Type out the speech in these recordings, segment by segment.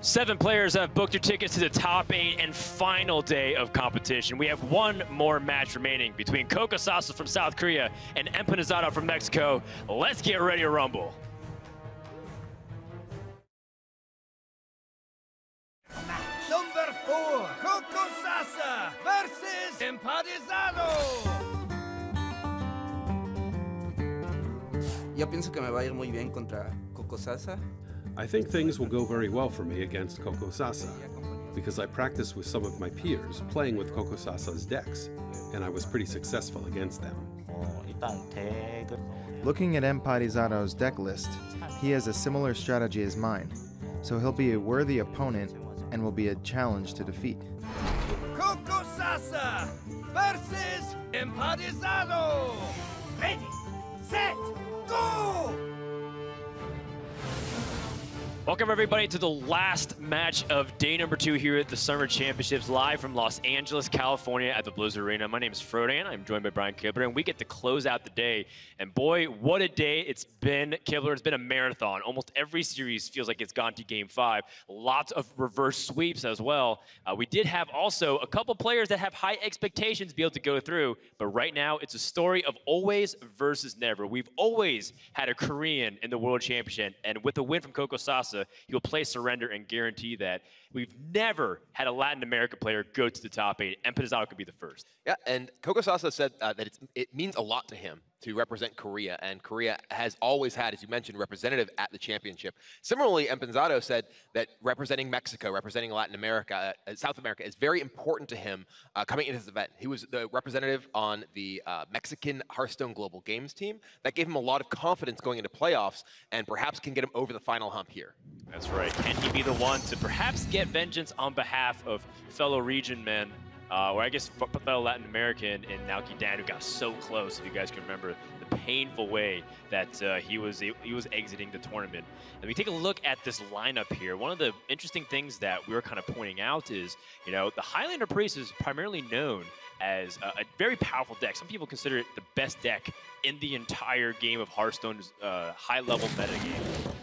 7 players have booked their tickets to the top 8 and final day of competition. We have one more match remaining between Cocosasa from South Korea and Empanizado from Mexico. Let's get ready to rumble. Number 4, Cocosasa versus Empanizado. Yo pienso que me va a ir muy bien contra cocosasa. I think things will go very well for me against cocosasa, because I practiced with some of my peers playing with cocosasa's decks, and I was pretty successful against them. Looking at Empanizado's deck list, he has a similar strategy as mine, so he'll be a worthy opponent and will be a challenge to defeat. Cocosasa versus Empanizado. Ready, set, go! Welcome everybody to the last match of day number 2 here at the Summer Championships, live from Los Angeles, California at the Blizzard Arena. My name is Frodan. I'm joined by Brian Kibler, and we get to close out the day. And boy, what a day it's been, Kibler. It's been a marathon. Almost every series feels like it's gone to Game 5. Lots of reverse sweeps as well. We did have also a couple players that have high expectations to be able to go through, but right now it's a story of always versus never. We've always had a Korean in the World Championship, and with a win from Cocosasa, he'll play surrender and guarantee that. We've never had a Latin America player go to the top 8. Empanizado could be the first. Yeah, and Cocosasa said that it means a lot to him to represent Korea, and Korea has always had, as you mentioned, representative at the championship. Similarly, Empanizado said that representing Mexico, representing Latin America, South America is very important to him coming into this event. He was the representative on the Mexican Hearthstone Global Games team. That gave him a lot of confidence going into playoffs, and perhaps can get him over the final hump here. That's right. Can he be the one to perhaps get vengeance on behalf of fellow region men, or I guess fellow Latin American in Naoki Dan, who got so close, if you guys can remember the painful way that he was exiting the tournament. And we take a look at this lineup here. One of the interesting things that we were kind of pointing out is, you know, the Highlander Priest is primarily known as a very powerful deck. Some people consider it the best deck in the entire game of Hearthstone's high-level metagame.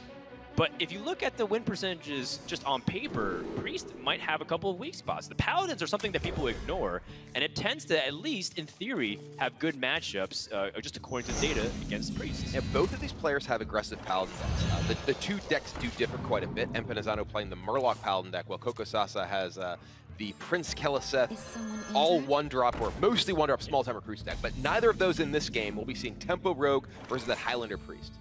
But if you look at the win percentages just on paper, Priest might have a couple of weak spots. The Paladins are something that people ignore, and it tends to, at least in theory, have good matchups, just according to data, against Priest. Yeah, both of these players have aggressive Paladin decks. The two decks do differ quite a bit. Empanizado playing the Murloc Paladin deck, while Cocosasa has the Prince Keliseth, all one-drop, or mostly one-drop small-time recruits deck. But neither of those in this game. We'll be seeing Tempo Rogue versus that Highlander Priest.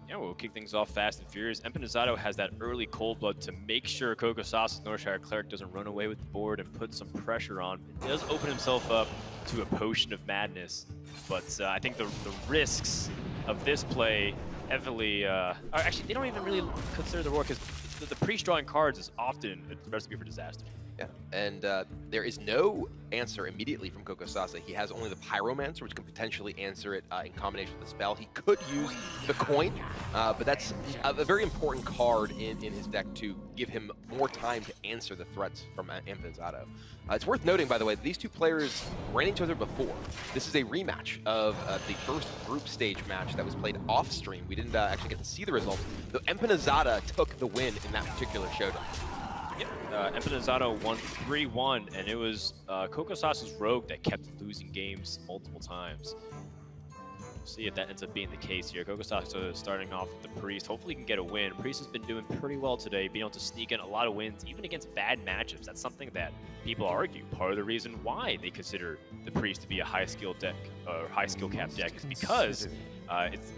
Yeah, we'll kick things off fast and furious. Empanizado has that early cold blood to make sure Cocosasa's Northshire Cleric doesn't run away with the board and put some pressure on. He does open himself up to a Potion of Madness, but I think the risks of this play heavily, actually they don't even really consider the war, because the Priest drawing cards is often a recipe for disaster. Yeah, and there is no answer immediately from Cocosasa. He has only the Pyromancer, which can potentially answer it in combination with the spell. He could use the coin, but that's a very important card in his deck to give him more time to answer the threats from Empanizado. It's worth noting, by the way, that these two players ran each other before. This is a rematch of the first group stage match that was played off stream. We didn't actually get to see the results, though Empanizado took the win in that particular showdown. Yep, Empanizado won 3-1, and it was Cocosasa's Rogue that kept losing games multiple times. We'll see if that ends up being the case here. Cocosasa starting off with the Priest. Hopefully he can get a win. Priest has been doing pretty well today, being able to sneak in a lot of wins, even against bad matchups. That's something that people argue. Part of the reason why they consider the Priest to be a high-skill deck, or high-skill cap deck, is because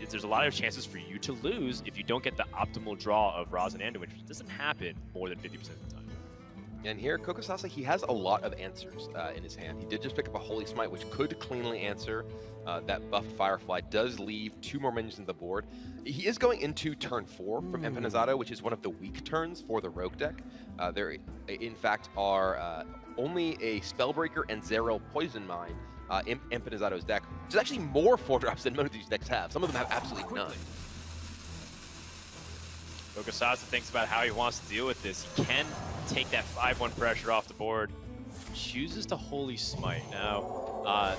there's a lot of chances for you to lose if you don't get the optimal draw of Raz and Anduin, which doesn't happen more than 50% of the time. And here, Cocosasa, he has a lot of answers in his hand. He did just pick up a Holy Smite, which could cleanly answer that buffed Firefly. Does leave 2 more minions on the board. He is going into turn 4 from Empanizado, which is one of the weak turns for the Rogue deck. There, in fact, are only a Spellbreaker and Zero Poison Mine in Empanizado's deck, which is actually more 4-drops than most of these decks have. Some of them have absolutely none. Cocosasa thinks about how he wants to deal with this. He can take that 5-1 pressure off the board. Chooses to Holy Smite. Now,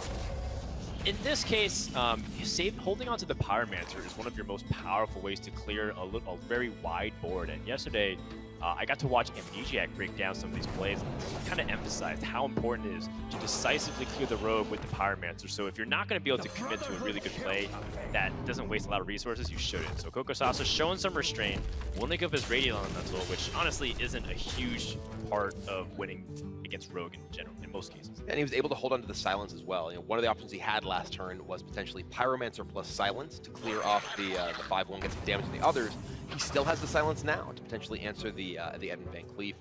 in this case, holding onto the Pyromancer is one of your most powerful ways to clear a very wide board. And yesterday, I got to watch Amnesiac break down some of these plays and kind of emphasized how important it is to decisively clear the road with the Pyromancer. So if you're not going to be able to commit to a really good play that doesn't waste a lot of resources, you shouldn't. So cocosasa showing some restraint, willing to give his Radiant Elemental, which honestly isn't a huge part of winning against Rogue in general, in most cases. And he was able to hold on to the silence as well. You know, one of the options he had last turn was potentially Pyromancer plus silence to clear off the 5-1, get some damage to the others. He still has the silence now to potentially answer the Edmund Van Cleef.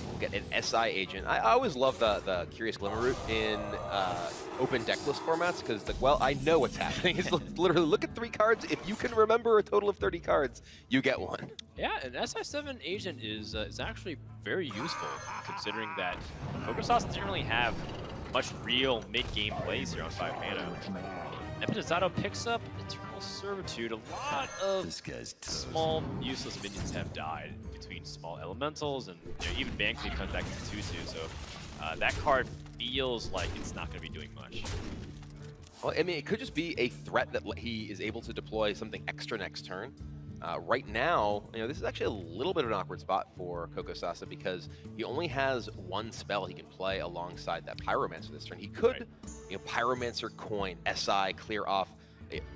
We'll get an SI agent. I always love the Curious Glimmer route in open decklist formats because, like, well, I know what's happening. It's literally look at 3 cards. If you can remember a total of 30 cards, you get one. Yeah, an SI7 agent is actually very useful considering that cocosasa doesn't really have much real mid-game plays here on 5 mana. Empanizado picks up Eternal Servitude. A lot of small, useless minions have died between small elementals, and even Van Cleef comes back into 2/2, so that card feels like it's not going to be doing much. Well, I mean, it could just be a threat that he is able to deploy something extra next turn. Right now, you know, this is actually a little bit of an awkward spot for cocosasa because he only has 1 spell he can play alongside that Pyromancer this turn. He could, you know, Pyromancer, coin, SI, clear off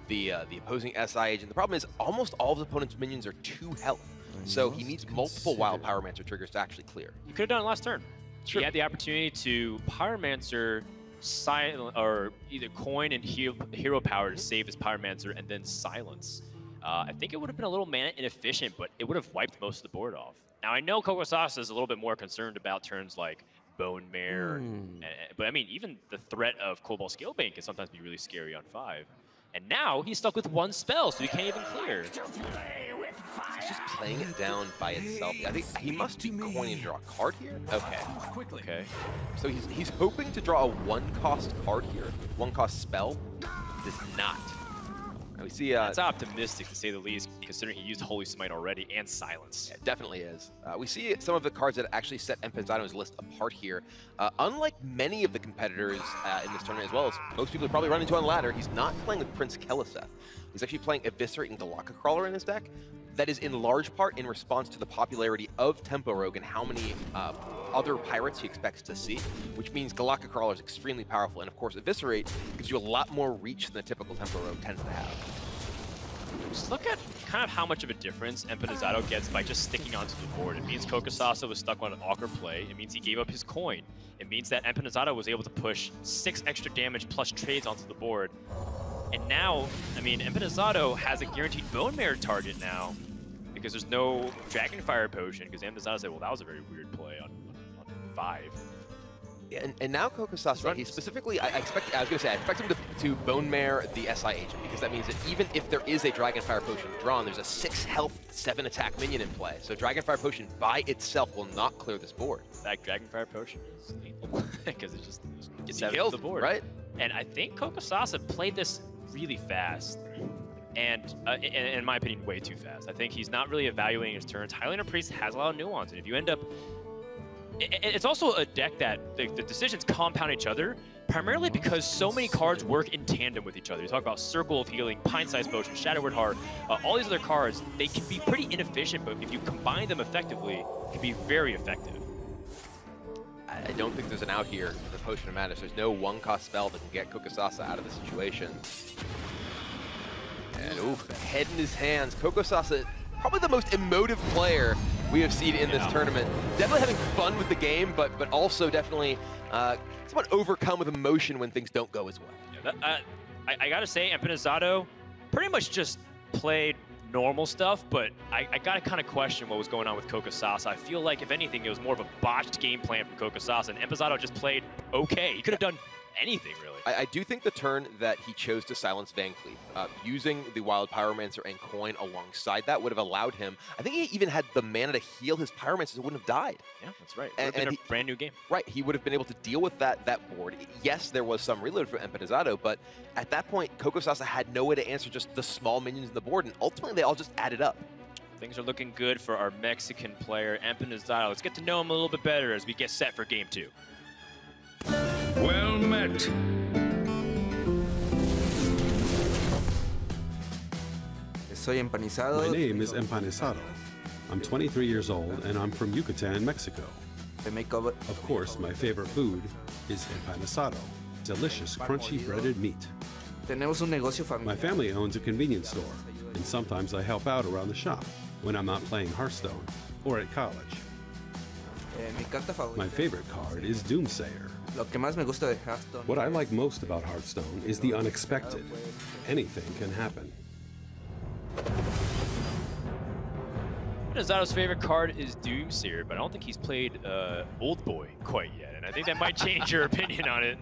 the opposing SI agent. The problem is almost all of his opponent's minions are 2 health, so he needs multiple wild Pyromancer triggers to actually clear. You could have done it last turn. Sure. He had the opportunity to Pyromancer, or either coin and hero power to save his Pyromancer and then silence. I think it would have been a little mana inefficient, but it would have wiped most of the board off. Now, I know cocosasa is a little bit more concerned about turns like Bone Mare, but I mean, even the threat of Cobalt Scalebane can sometimes be really scary on 5. And now he's stuck with 1 spell, so he can't even clear. He's just playing it down by itself. I think he must be coining to draw a card here. Okay. So he's hoping to draw a 1-cost card here. 1-cost spell. Does not. We see that's optimistic to say the least, considering he used Holy Smite already and Silence. Yeah, it definitely is. We see some of the cards that actually set Empanizado's list apart here. Unlike many of the competitors in this tournament, as well as most people probably run into on ladder, he's not playing with Prince Keleseth. He's actually playing Eviscerate and Galaka Crawler in his deck. That is in large part in response to the popularity of Tempo Rogue and how many other pirates he expects to see, which means Galaka Crawler is extremely powerful. And of course, Eviscerate gives you a lot more reach than the typical Tempo Rogue tends to have. Just look at kind of how much of a difference Empanizado gets by just sticking onto the board. It means cocosasa was stuck on an awkward play. It means he gave up his coin. It means that Empanizado was able to push 6 extra damage plus trades onto the board. And now, I mean, Empanizado has a guaranteed Bone Mare target now because there's no Dragonfire Potion, because Empanizado said, well, that was a very weird play on 5. And now cocosasa, he specifically, I expect him to Bone Mare the SI agent, because that means that even if there is a Dragonfire Potion drawn, there's a 6 health, 7 attack minion in play. So Dragonfire Potion by itself will not clear this board. That Dragonfire Potion is lethal because it just gets He out kills of the board. Right? And I think cocosasa played this really fast. And in my opinion, way too fast. I think he's not really evaluating his turns. Highlander Priest has a lot of nuance, and if you end up... It's also a deck that the decisions compound each other, primarily because so many cards work in tandem with each other. You talk about Circle of Healing, Pint-Sized Potion, Shadowward Heart, all these other cards, they can be pretty inefficient, but if you combine them effectively, it can be very effective. I don't think there's an out here for the Potion of Madness. There's no 1-cost spell that can get cocosasa out of the situation. And oof, head in his hands. Cocosasa, probably the most emotive player we have seen in this tournament. Definitely having fun with the game, but also definitely somewhat overcome with emotion when things don't go as well. Yeah, I gotta say, Empanizado pretty much just played normal stuff, but I gotta kind of question what was going on with cocosasa. I feel like, if anything, it was more of a botched game plan from cocosasa, and Empanizado just played okay. He could have done anything, really. I do think the turn that he chose to silence Van Cleef, using the Wild Pyromancer and Coin alongside that would have allowed him, I think he even had the mana to heal his Pyromancer, so it wouldn't have died. Yeah, that's right. It would have been a brand new game. Right, he would have been able to deal with that board. Yes, there was some reload for Empanizado, but at that point, cocosasa had no way to answer just the small minions in the board, and ultimately they all just added up. Things are looking good for our Mexican player, Empanizado. Let's get to know him a little bit better as we get set for Game 2. Well met. Soy Empanizado. My name is Empanizado. I'm 23 years old and I'm from Yucatan, Mexico. Of course, my favorite food is empanizado, delicious, crunchy breaded meat. My family owns a convenience store, and sometimes I help out around the shop when I'm not playing Hearthstone or at college. My favorite card is Doomsayer. What I like most about Hearthstone is the unexpected. Anything can happen. Empanizado's favorite card is Doomsayer, but I don't think he's played Old Boy quite yet, and I think that might change your opinion on it.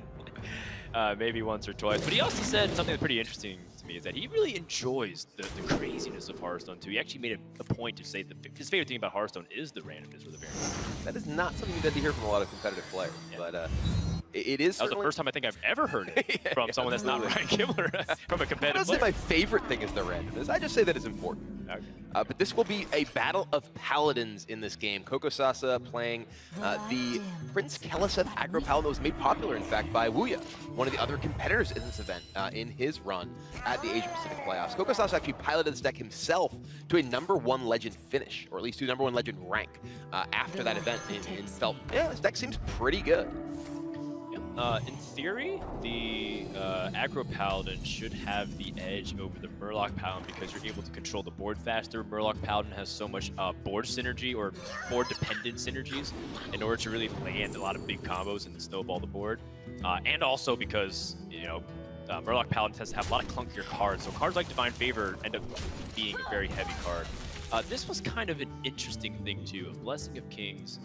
Maybe once or twice. But he also said something that's pretty interesting to me, is that he really enjoys the craziness of Hearthstone too. He actually made a point to say that his favorite thing about Hearthstone is the randomness or the variance. That is not something you get to hear from a lot of competitive players, but it is. That was the first time I think I've ever heard it from someone that's not Ryan Kibler, from a competitive player. I don't say my favorite thing is the randomness. I just say that it's important. Okay. But this will be a battle of paladins in this game. cocosasa playing the Prince Keleseth aggro paladin that was made popular, in fact, by Wuya, one of the other competitors in this event in his run at the Asia Pacific Playoffs. cocosasa actually piloted this deck himself to a #1 legend finish, or at least to #1 legend rank after that event, and felt, yeah, this deck seems pretty good. In theory, the aggro paladin should have the edge over the Murloc paladin because you're able to control the board faster. Murloc paladin has so much board synergy or board dependent synergies in order to really land a lot of big combos and snowball the board. And also because, you know, Murloc paladin tends to have a lot of clunkier cards, so cards like Divine Favor end up being a very heavy card. This was kind of an interesting thing too, a Blessing of Kings,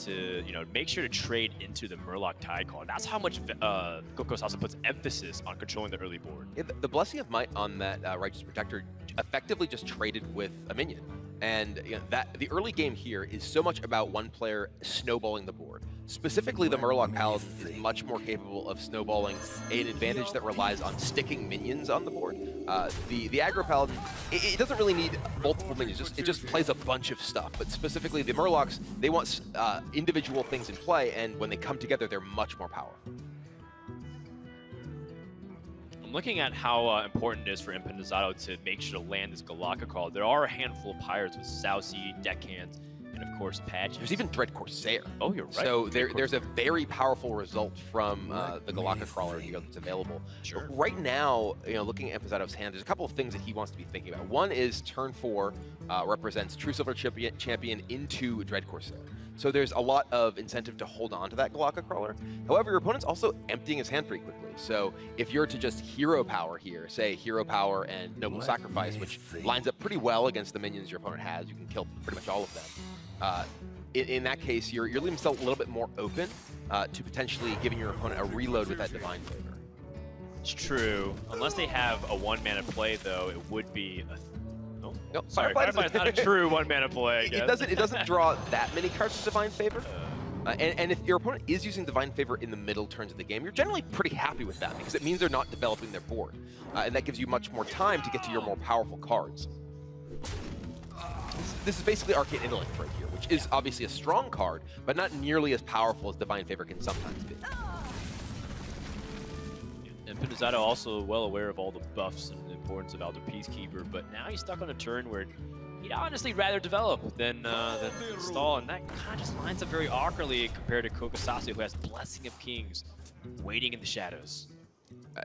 to, you know, make sure to trade into the Murloc Tide card. That's how much cocosasa puts emphasis on controlling the early board. Yeah, the Blessing of Might on that Righteous Protector effectively just traded with a minion. And you know, that the early game here is so much about one player snowballing the board. Specifically, the Murloc Paladin is much more capable of snowballing an advantage that relies on sticking minions on the board. The aggro Paladin, it doesn't really need multiple minions, it just plays a bunch of stuff. But specifically, the Murlocs, they want individual things in play, and when they come together, they're much more powerful. I'm looking at how important it is for Empanizado to make sure to land this Galaka call. There are a handful of pirates with Saucy, Deckhands, and of course Patch. There's even Dread Corsair. Oh, you're right. So there's a very powerful result from the Galaka crawler here that's available. Sure. But right now, you know, looking at Empanizado's hand, there's a couple of things that he wants to be thinking about. One is turn 4 represents True Silver Champion into Dread Corsair. So there's a lot of incentive to hold on to that Galaka crawler. However, your opponent's also emptying his hand pretty quickly. So if you're to just hero power here, say hero power and noble sacrifice, which lines up pretty well against the minions your opponent has, you can kill pretty much all of them. In that case, you're leaving yourself a little bit more open to potentially giving your opponent a reload with that Divine Favor. It's true. Unless they have a 1-mana play, though, it would be a... No, sorry, Firefly's not a true 1-mana play, I guess. It doesn't draw that many cards with Divine Favor. And if your opponent is using Divine Favor in the middle turns of the game, you're generally pretty happy with that because it means they're not developing their board. And that gives you much more time to get to your more powerful cards. This is basically Arcane Intellect right here, which is obviously a strong card, but not nearly as powerful as Divine Favor can sometimes be. Empanizado also well aware of all the buffs and the importance of Elder Peacekeeper, but now he's stuck on a turn where he'd honestly rather develop than install, and that kind of just lines up very awkwardly compared to cocosasa, who has Blessing of Kings waiting in the shadows.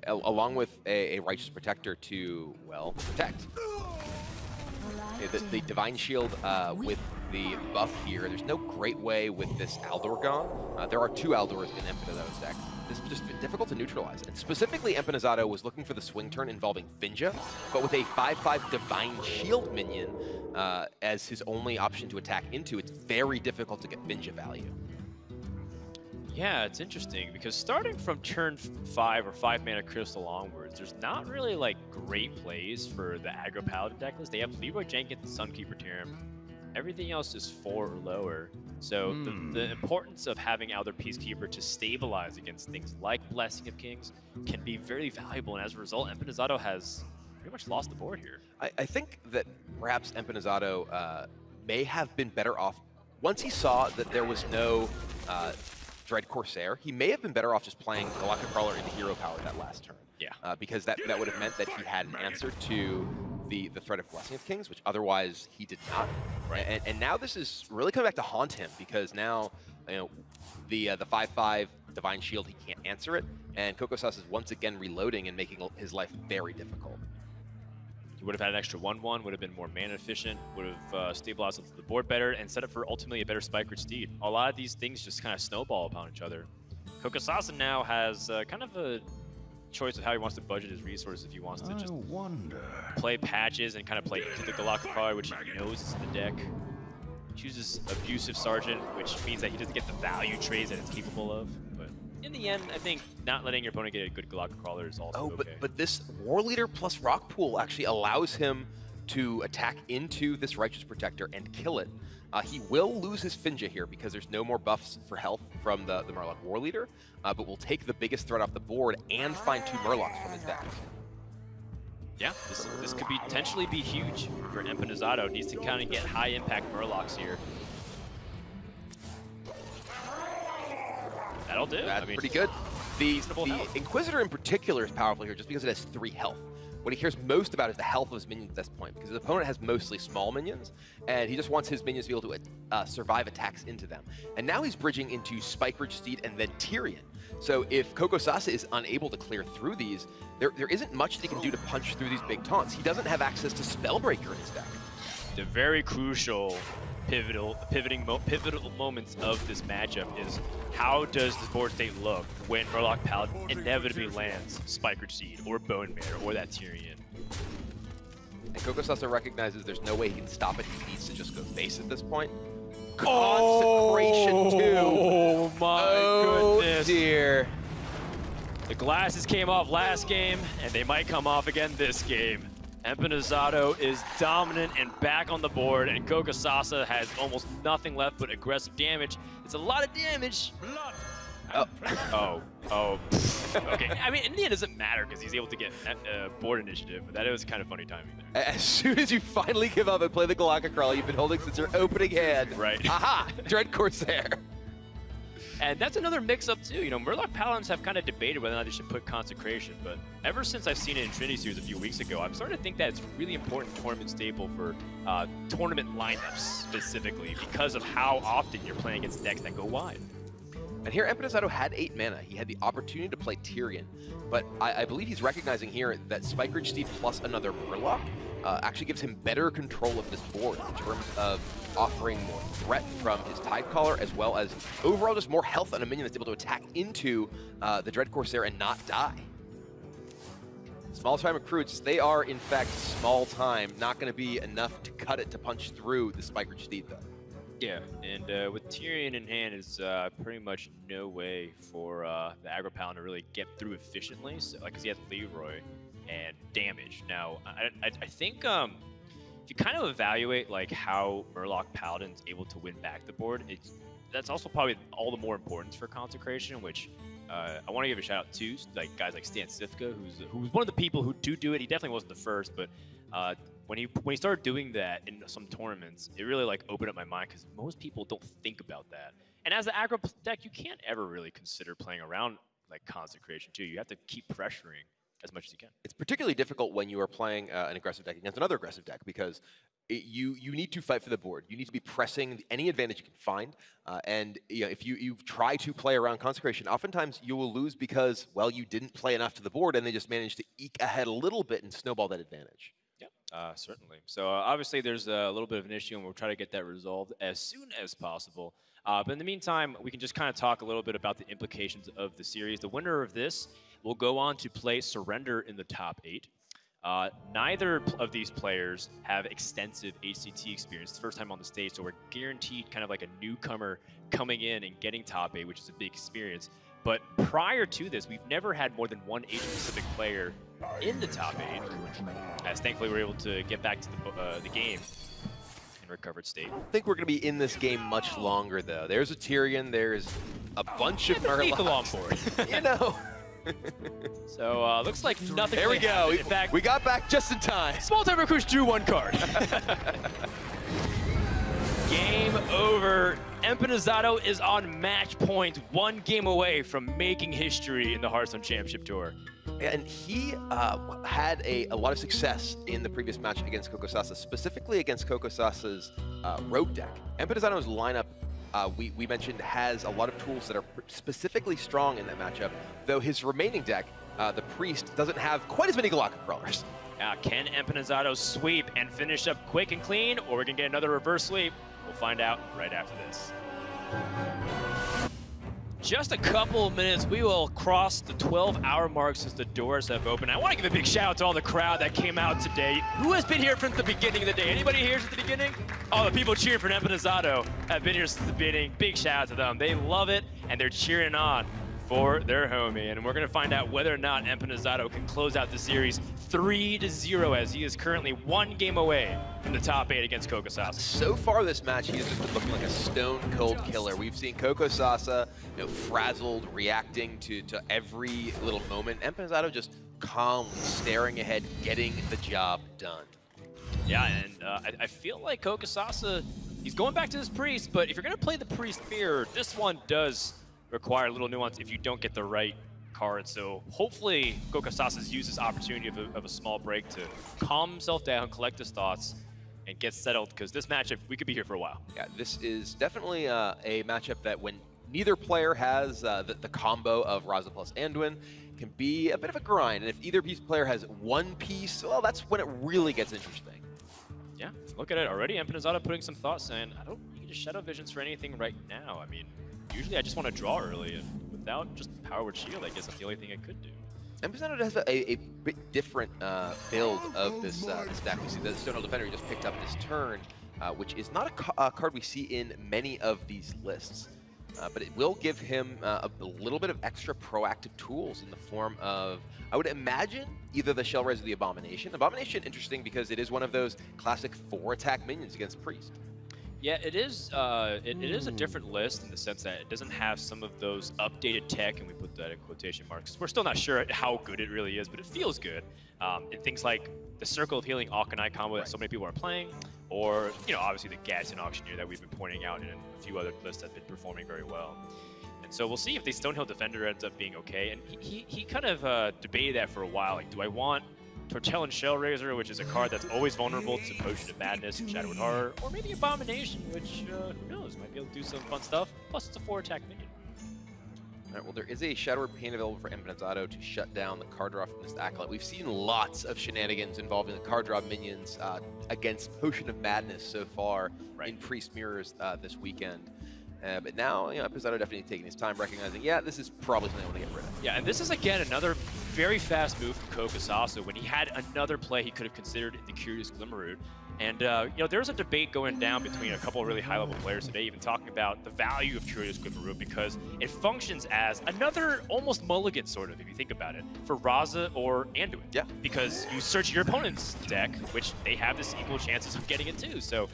Along with a Righteous Protector to, well, protect. Okay, the Divine Shield with the buff here, there's no great way with this Aldor gone. There are 2 Aldors in Empanizado's deck. This is just difficult to neutralize. And specifically, Empanizado was looking for the swing turn involving Finja, but with a 5/5 Divine Shield minion as his only option to attack into, it's very difficult to get Finja value. Yeah, it's interesting because starting from turn 5 or 5-mana Crystal onwards, there's not really like great plays for the aggro Paladin deck list. They have Leroy Jenkins and Sunkeeper Tyram. Everything else is 4 or lower. So the importance of having Elder Peacekeeper to stabilize against things like Blessing of Kings can be very valuable, and as a result, Empanizado has pretty much lost the board here. I think that perhaps Empanizado may have been better off once he saw that there was no Dread Corsair. He may have been better off just playing Galaka Crawler into hero power that last turn. Yeah. Because that would have meant that he had an answer to the threat of Blessing of Kings, which otherwise he did not. Right. And now this is really coming back to haunt him, because now, you know, the 5/5 Divine Shield, he can't answer it, and cocosasa is once again reloading and making his life very difficult. He would have had an extra 1/1, would have been more mana efficient, would have stabilized the board better, and set up for ultimately a better Spike Steed. A lot of these things just kind of snowball upon each other. cocosasa now has kind of a choice of how he wants to budget his resources. If he wants to just play patches and kind of play into the Galactic Crawler, which he knows is in the deck. Chooses Abusive Sergeant, which means that he doesn't get the value trades that it's capable of. But in the end, I think not letting your opponent get a good Galactic Crawler is also okay. But this War Leader plus Rock Pool actually allows him to attack into this Righteous Protector and kill it. He will lose his Finja here because there's no more buffs for health from the Murloc War Leader, but will take the biggest threat off the board and find 2 Murlocs from his deck. Yeah, this could potentially be huge for Empanizado. Needs to kind of get high impact Murlocs here. That'll do. That's pretty good. The Inquisitor in particular is powerful here just because it has 3 health. What he cares most about is the health of his minions at this point, because his opponent has mostly small minions, and he just wants his minions to be able to survive attacks into them. And now he's bridging into Spike Ridge Steed and then Tyrion. So if cocosasa is unable to clear through these, there isn't much that he can do to punch through these big taunts. He doesn't have access to Spellbreaker in his deck. The very crucial pivotal moments of this matchup is how does the board state look when Murloc Paladin inevitably lands Spike Ridge Steed or Bone Mare or that Tyrion. And cocosasa recognizes there's no way he can stop it. He needs to just go face at this point. Consecration 2. Oh my goodness. Dear. The glasses came off last game, and they might come off again this game. Empanizado is dominant and back on the board, and cocosasa has almost nothing left but aggressive damage. It's a lot of damage. Okay. I mean, in the end, it doesn't matter because he's able to get board initiative, but that was kind of funny timing there. As soon as you finally give up and play the Galactic Crawler you've been holding since your opening hand. Right. Aha! Dread Corsair. And that's another mix-up, too. You know, Murloc Paladins have kind of debated whether or not they should put Consecration, but ever since I've seen it in Trinity Series a few weeks ago, I'm starting to think that it's really important tournament staple for tournament lineups, specifically, because of how often you're playing against decks that go wide. And here, Empanizado had 8 mana. He had the opportunity to play Tyrion, but I believe he's recognizing here that Spike Ridge Steed plus another Murloc actually gives him better control of this board in terms of offering more threat from his Tidecaller, as well as overall just more health on a minion that's able to attack into the Dread Corsair and not die. Small time recruits, they are in fact small time, not going to be enough to cut it to punch through the Spike Ridge Steed though. Yeah, and with Tyrion in hand, it's pretty much no way for the Aggro Paladin to really get through efficiently. So, because he has Leroy and damage. Now, I think if you kind of evaluate like how Murloc Paladin's able to win back the board, that's also probably all the more importance for Consecration, which I want to give a shout out to like guys like Stan Sifka, who's one of the people who do it. He definitely wasn't the first, but when he started doing that in some tournaments, it really like opened up my mind because most people don't think about that. And as the aggro deck, you can't ever really consider playing around like Consecration too. You have to keep pressuring as much as you can. It's particularly difficult when you are playing an aggressive deck against another aggressive deck because you need to fight for the board. You need to be pressing any advantage you can find. And you know, if you try to play around Consecration, oftentimes you will lose because, well, you didn't play enough to the board and they just managed to eke ahead a little bit and snowball that advantage. Yeah, certainly. So obviously there's a little bit of an issue and we'll try to get that resolved as soon as possible. But in the meantime, we can just kind of talk a little bit about the implications of the series. The winner of this will go on to play Surrender in the top 8. Neither of these players have extensive HCT experience. It's the first time on the stage, so we're guaranteed kind of like a newcomer coming in and getting top 8, which is a big experience. But prior to this, we've never had more than one Asian-Pacific player in the top 8, as thankfully we're able to get back to the game in recovered state. I don't think we're going to be in this game much longer, though. There's a Tyrion, there's a bunch of Murlocs. On board. You know. So looks like nothing. There we go. Happened. In fact, we got back just in time. Small time recruits drew 1 card. Game over. Empanizado is on match point, 1 game away from making history in the Hearthstone Championship Tour. And he had a lot of success in the previous match against cocosasa, specifically against cocosasa's rogue deck. Empanizado's lineup, we mentioned, has a lot of tools that are specifically strong in that matchup, though his remaining deck, the Priest, doesn't have quite as many Galactic Crawlers. Can Empanizado sweep and finish up quick and clean, or we can get another reverse sweep? We'll find out right after this. Just a couple of minutes, we will cross the 12-hour mark since the doors have opened. I want to give a big shout out to all the crowd that came out today. Who has been here from the beginning of the day? Anybody here since the beginning? Oh, the people cheering for Empanizado have been here since the beginning. Big shout out to them. They love it, and they're cheering on for their homie. And we're going to find out whether or not Empanizado can close out the series 3-0, as he is currently 1 game away from the top 8 against cocosasa. So far this match, he has just been looking like a stone-cold killer. We've seen cocosasa, frazzled, reacting to every little moment. Empanizado just calmly staring ahead, getting the job done. Yeah, and I feel like cocosasa, he's going back to his Priest, but if you're going to play the Priest Mirror, this one does require a little nuance if you don't get the right card. So hopefully cocosasa uses this opportunity of a small break to calm himself down, collect his thoughts, and get settled, because this matchup, we could be here for a while. Yeah, this is definitely a matchup that when neither player has the combo of Raza plus Anduin, can be a bit of a grind. And if either player has one piece, well, that's when it really gets interesting. Yeah, look at it already. Empanizado putting some thoughts, saying, I don't need a Shadow Visions for anything right now. I mean, usually I just want to draw early, and without just Power Word Shield, I guess that's the only thing I could do. Empanizado has a bit different build of this deck. We see that Stonehill Defender just picked up this turn, which is not a card we see in many of these lists. But it will give him a little bit of extra proactive tools in the form of, I would imagine, either the Shell Res or the Abomination. Abomination, interesting because it is one of those classic 4-attack minions against Priest. Yeah, it is a different list in the sense that it doesn't have some of those updated tech, and we put that in quotation marks. We're still not sure how good it really is, but it feels good. And things like the Circle of Healing Auchenai combo that so many people are playing, or obviously the Gadsden Auctioneer that we've been pointing out in a few other lists that have been performing very well. And so we'll see if the Stonehill Defender ends up being okay. And he kind of debated that for a while. Like, do I want Tortellin Shellraiser, which is a card that's always vulnerable to Potion of Madness and Shadowwood Horror, or maybe Abomination, which, who knows, might be able to do some fun stuff. Plus, it's a 4-attack minion. All right, well, there is a Shadowword Pain available for Empanizado to shut down the card draw from this Acolyte. We've seen lots of shenanigans involving the card draw minions against Potion of Madness so far in Priest Mirrors this weekend. But now, Empanizado definitely taking his time, recognizing, yeah, this is probably something I want to get rid of. Yeah, and this is, again, another very fast move from cocosasa when he had another play he could have considered the Curious Glimmerroot. And, there was a debate going down between a couple of really high-level players today, even talking about the value of Curious Glimmerroot, because it functions as another almost mulligan, sort of, if you think about it, for Raza or Anduin. Yeah. Because you search your opponent's deck, which they have this equal chances of getting it too. So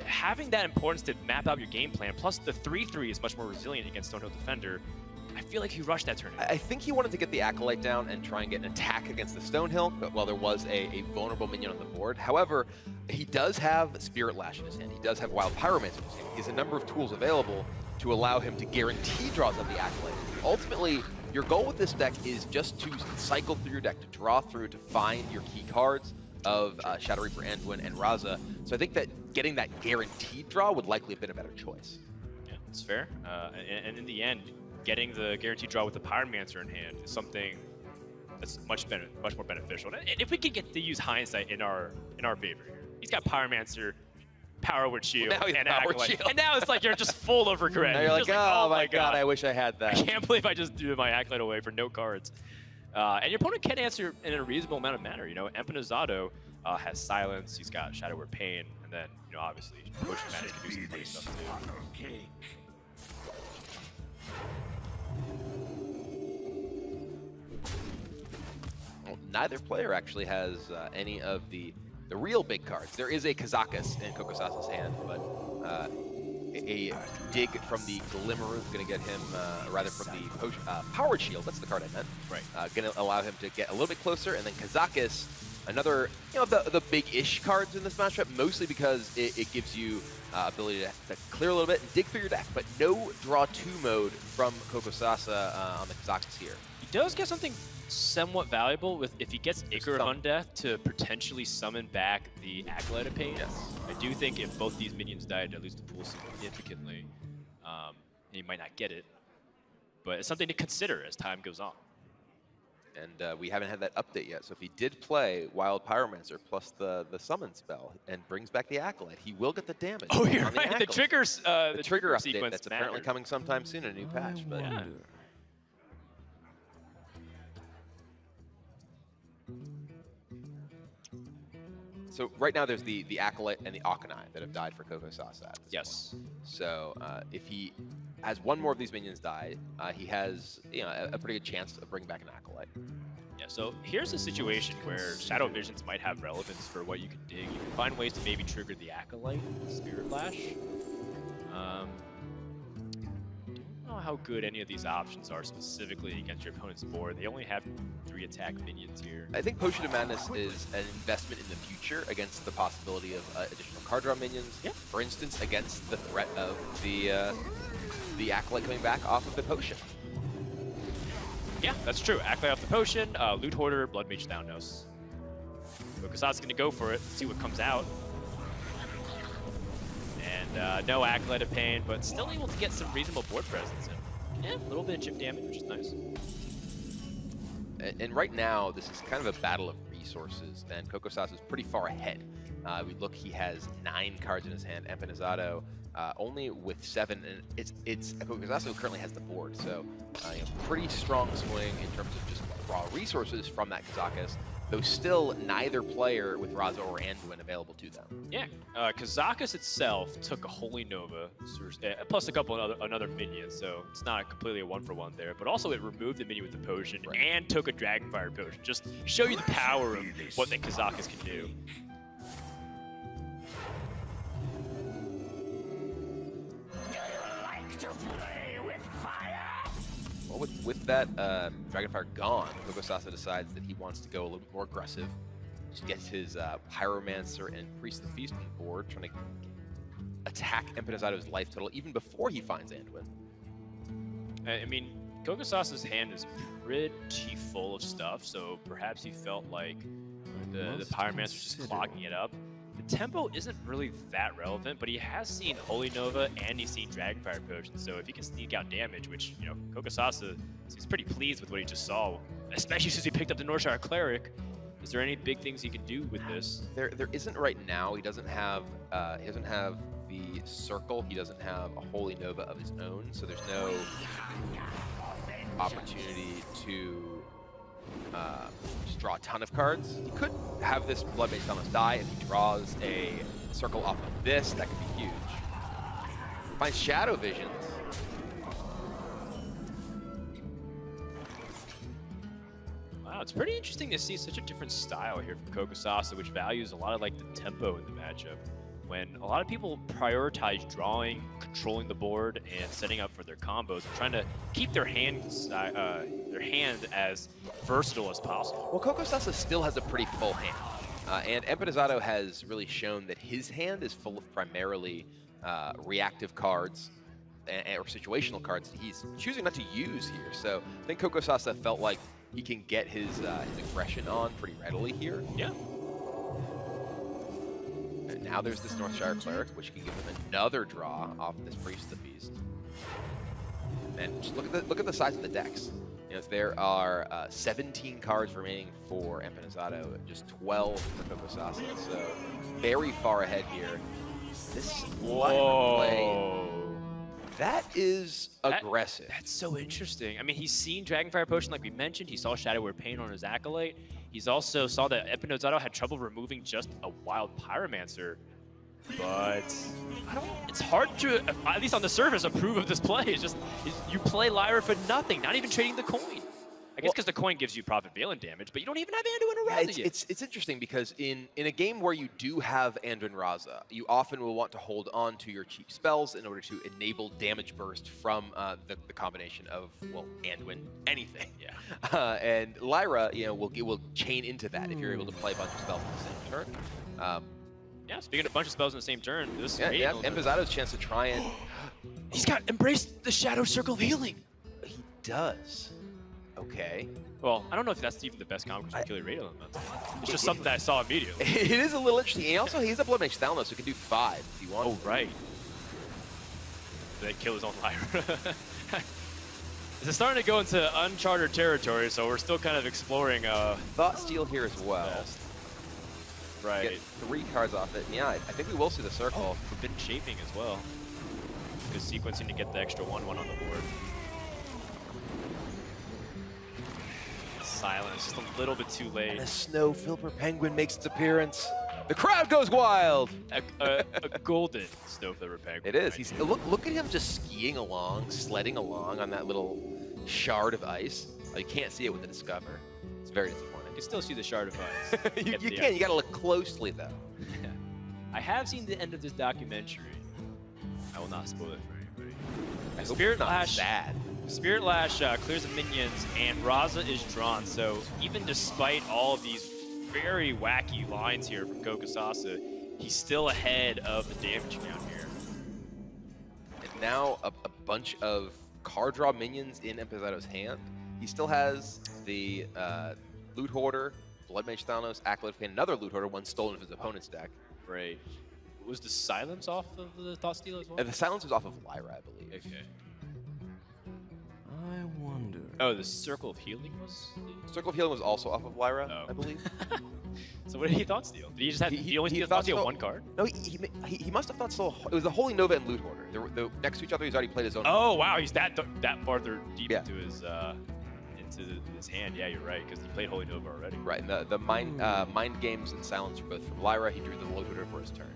having that importance to map out your game plan, plus the 3/3 is much more resilient against Stonehill Defender, I feel like he rushed that turn. I think he wanted to get the Acolyte down and try and get an attack against the Stonehill, but while there was a vulnerable minion on the board. However, he does have Spirit Lash in his hand. He does have Wild Pyromancer in his hand. He has a number of tools available to allow him to guarantee draws of the Acolyte. Ultimately, your goal with this deck is just to cycle through your deck, to draw through, to find your key cards of Shadow Reaper, Anduin, and Raza. So I think that getting that guaranteed draw would likely have been a better choice. Yeah, that's fair. And in the end, getting the guaranteed draw with the Pyromancer in hand is something that's much more beneficial. And if we could get to use hindsight in our favor here, he's got Pyromancer, Power Word Shield, and Acolyte. And now it's like you're just full of regret. Now you're like, oh my god, I wish I had that. I can't believe I just threw my Acolyte away for no cards. And your opponent can answer in a reasonable amount of manner. Empanizado has Silence, he's got Shadow Word Pain, and then, obviously, Potion of Madness can do some funny stuff too. Well, neither player actually has any of the real big cards. There is a Kazakus in Cocosasa's hand, but a dig from the Glimmer is going to get him, rather from the Power Shield, that's the card I meant. Right. Going to allow him to get a little bit closer, and then Kazakus Another, the big-ish cards in this matchup, mostly because it gives you ability to clear a little bit and dig through your deck, but no draw 2 mode from cocosasa on the Kazakhs here. He does get something somewhat valuable with if he gets Ichor of Undeath to potentially summon back the Acolyte of Pain. Yes. I do think if both these minions died, at least the pool significantly, he might not get it. But it's something to consider as time goes on. And we haven't had that update yet, so if he did play Wild Pyromancer plus the summon spell and brings back the Acolyte, he will get the damage. Oh, you're on right. The triggers, the trigger update sequence that's apparently coming sometime soon, a new patch. But yeah. So right now there's the Acolyte and the Akanai that have died for cocosasa. Yes. So if he has one more of these minions die, he has a pretty good chance of bringing back an Acolyte. Yeah, so here's a situation where Shadow Visions might have relevance for what you can dig. You can find ways to maybe trigger the Acolyte, Spirit Lash. Don't know how good any of these options are specifically against your opponent's board. They only have 3 attack minions here. I think Potion of Madness is an investment in the future against the possibility of additional card draw minions. Yeah. For instance, against the threat of the Acolyte coming back off of the potion. Yeah, that's true. Acolyte off the potion, Loot Hoarder, Blood Mage Downnos. Kokosasa's gonna go for it, see what comes out. And no Acolyte of Pain, but still able to get some reasonable board presence. And yeah, a little bit of chip damage, which is nice. And right now, this is kind of a battle of resources, and Cocosasa is pretty far ahead. We look, he has 9 cards in his hand. Empanizado only with 7, and it's Cocosasa who currently has the board. So, pretty strong swing in terms of just raw resources from that Kazakhs, though still neither player with Raza or Anduin available to them. Yeah, Kazakhs itself took a Holy Nova, plus a couple of another minions, so it's not completely a 1-for-1 there. But also it removed the minion with the potion and took a Dragonfire potion. Just show you the power of what the Kazakhs can do. Well, with that Dragonfire gone, Cocosasa decides that he wants to go a little bit more aggressive. Just gets his Pyromancer and Priest of the Feast on the board, trying to attack Empanizado's life total even before he finds Anduin. I mean, Kokosasa's hand is pretty full of stuff, so perhaps he felt like the Pyromancer's just clogging it up. The tempo isn't really that relevant, but he has seen Holy Nova and he's seen Dragonfire Potion, so if he can sneak out damage, which, Kokosasa seems pretty pleased with what he just saw, especially since he picked up the Northshire Cleric. Is there any big things he can do with this? There isn't right now. He doesn't have the Circle. He doesn't have a Holy Nova of his own, so there's no opportunity to just draw a ton of cards. He could have this Blood Mage Downnos die if he draws a Circle off of this. That could be huge. Finds Shadow Visions. Wow, it's pretty interesting to see such a different style here from Kokosasa, which values a lot of like the tempo in the matchup. When a lot of people prioritize drawing, controlling the board, and setting up for their combos, and trying to keep their hand as versatile as possible. Well, Cocosasa still has a pretty full hand, and Empanizado has really shown that his hand is full of primarily reactive cards or situational cards that he's choosing not to use here. So I think Cocosasa felt like he can get his aggression on pretty readily here. Yeah. And now there's this Northshire Cleric, which can give him another draw off this Priest of the Feast. And just look at the size of the decks. There are 17 cards remaining for Empanizado, just 12 for Cocosasa. So very far ahead here. This play, that is aggressive. That's so interesting. I mean, he's seen Dragonfire Potion like we mentioned. He saw Shadow Wear Pain on his Acolyte. He's also saw that Empanizado had trouble removing just a Wild Pyromancer. But it's hard to, at least on the surface, approve of this play. It's just, you play Lyra for nothing, not even trading the coin. I guess because the coin gives you Prophet Valen damage, but you don't even have Anduin or Raza yet. It's interesting because in a game where you do have Anduin Raza, you often will want to hold on to your cheap spells in order to enable damage burst from the combination of, well, Anduin, anything. Yeah. And Lyra, you know, will chain into that if you're able to play a bunch of spells in the same turn. Yeah, speaking of a bunch of spells in the same turn, this yeah, Empanizado's chance to try and... He's got Embrace the Shadow Circle of Healing. He does. Okay. Well, I don't know if that's even the best combo to kill your radio elemental. It's just something that I saw immediately. It is a little interesting. And also, he's a Blood Mage Thalnos, so he can do 5 if you want. Oh, right. They kill his own Lyra. It's starting to go into uncharted territory, so we're still kind of exploring. Thought Steal here as well. Best. Right. Get 3 cards off it. And yeah, I think we will see the circle. Forbidden Shaping as well. Good sequencing to get the extra 1/1 on the board. Silence, just a little bit too late. And a Snow Filper Penguin makes its appearance. The crowd goes wild. A golden Snow Filper Penguin. It is. Right? He's look at him just skiing along, sledding along on that little shard of ice. Oh, you can't see it with the Discover. It's very disappointing. You can still see the shard of ice. you can. You got to look closely though. I have seen the end of this documentary. I will not spoil it for anybody. Spirit Lash. Sad. Spirit Lash clears the minions, and Raza is drawn. So even despite all of these very wacky lines here from cocosasa, he's still ahead of the damage count here. And now a bunch of card draw minions in Empanizado's hand. He still has the Loot Hoarder, Blood Mage Thalnos, Acolyte of Pain, another Loot Hoarder, one stolen from his opponent's deck. Right. Was the Silence off of the Thought Steal as well? And the Silence was off of Lyra, I believe. Okay. I wonder. Oh, the Circle of Healing was? Circle of Healing was also off of Lyra, I believe. So what did he Thought Steal? Did he just have he only Thought Steal one card? No, he must have Thought Steal. It was the Holy Nova and Loot Hoarder. The next to each other, he's already played his own. Oh wow, he's that farther deep into his hand. Yeah, you're right, because he played Holy Nova already. Right, and the mind games and Silence were both from Lyra. He drew the Loot Hoarder for his turn.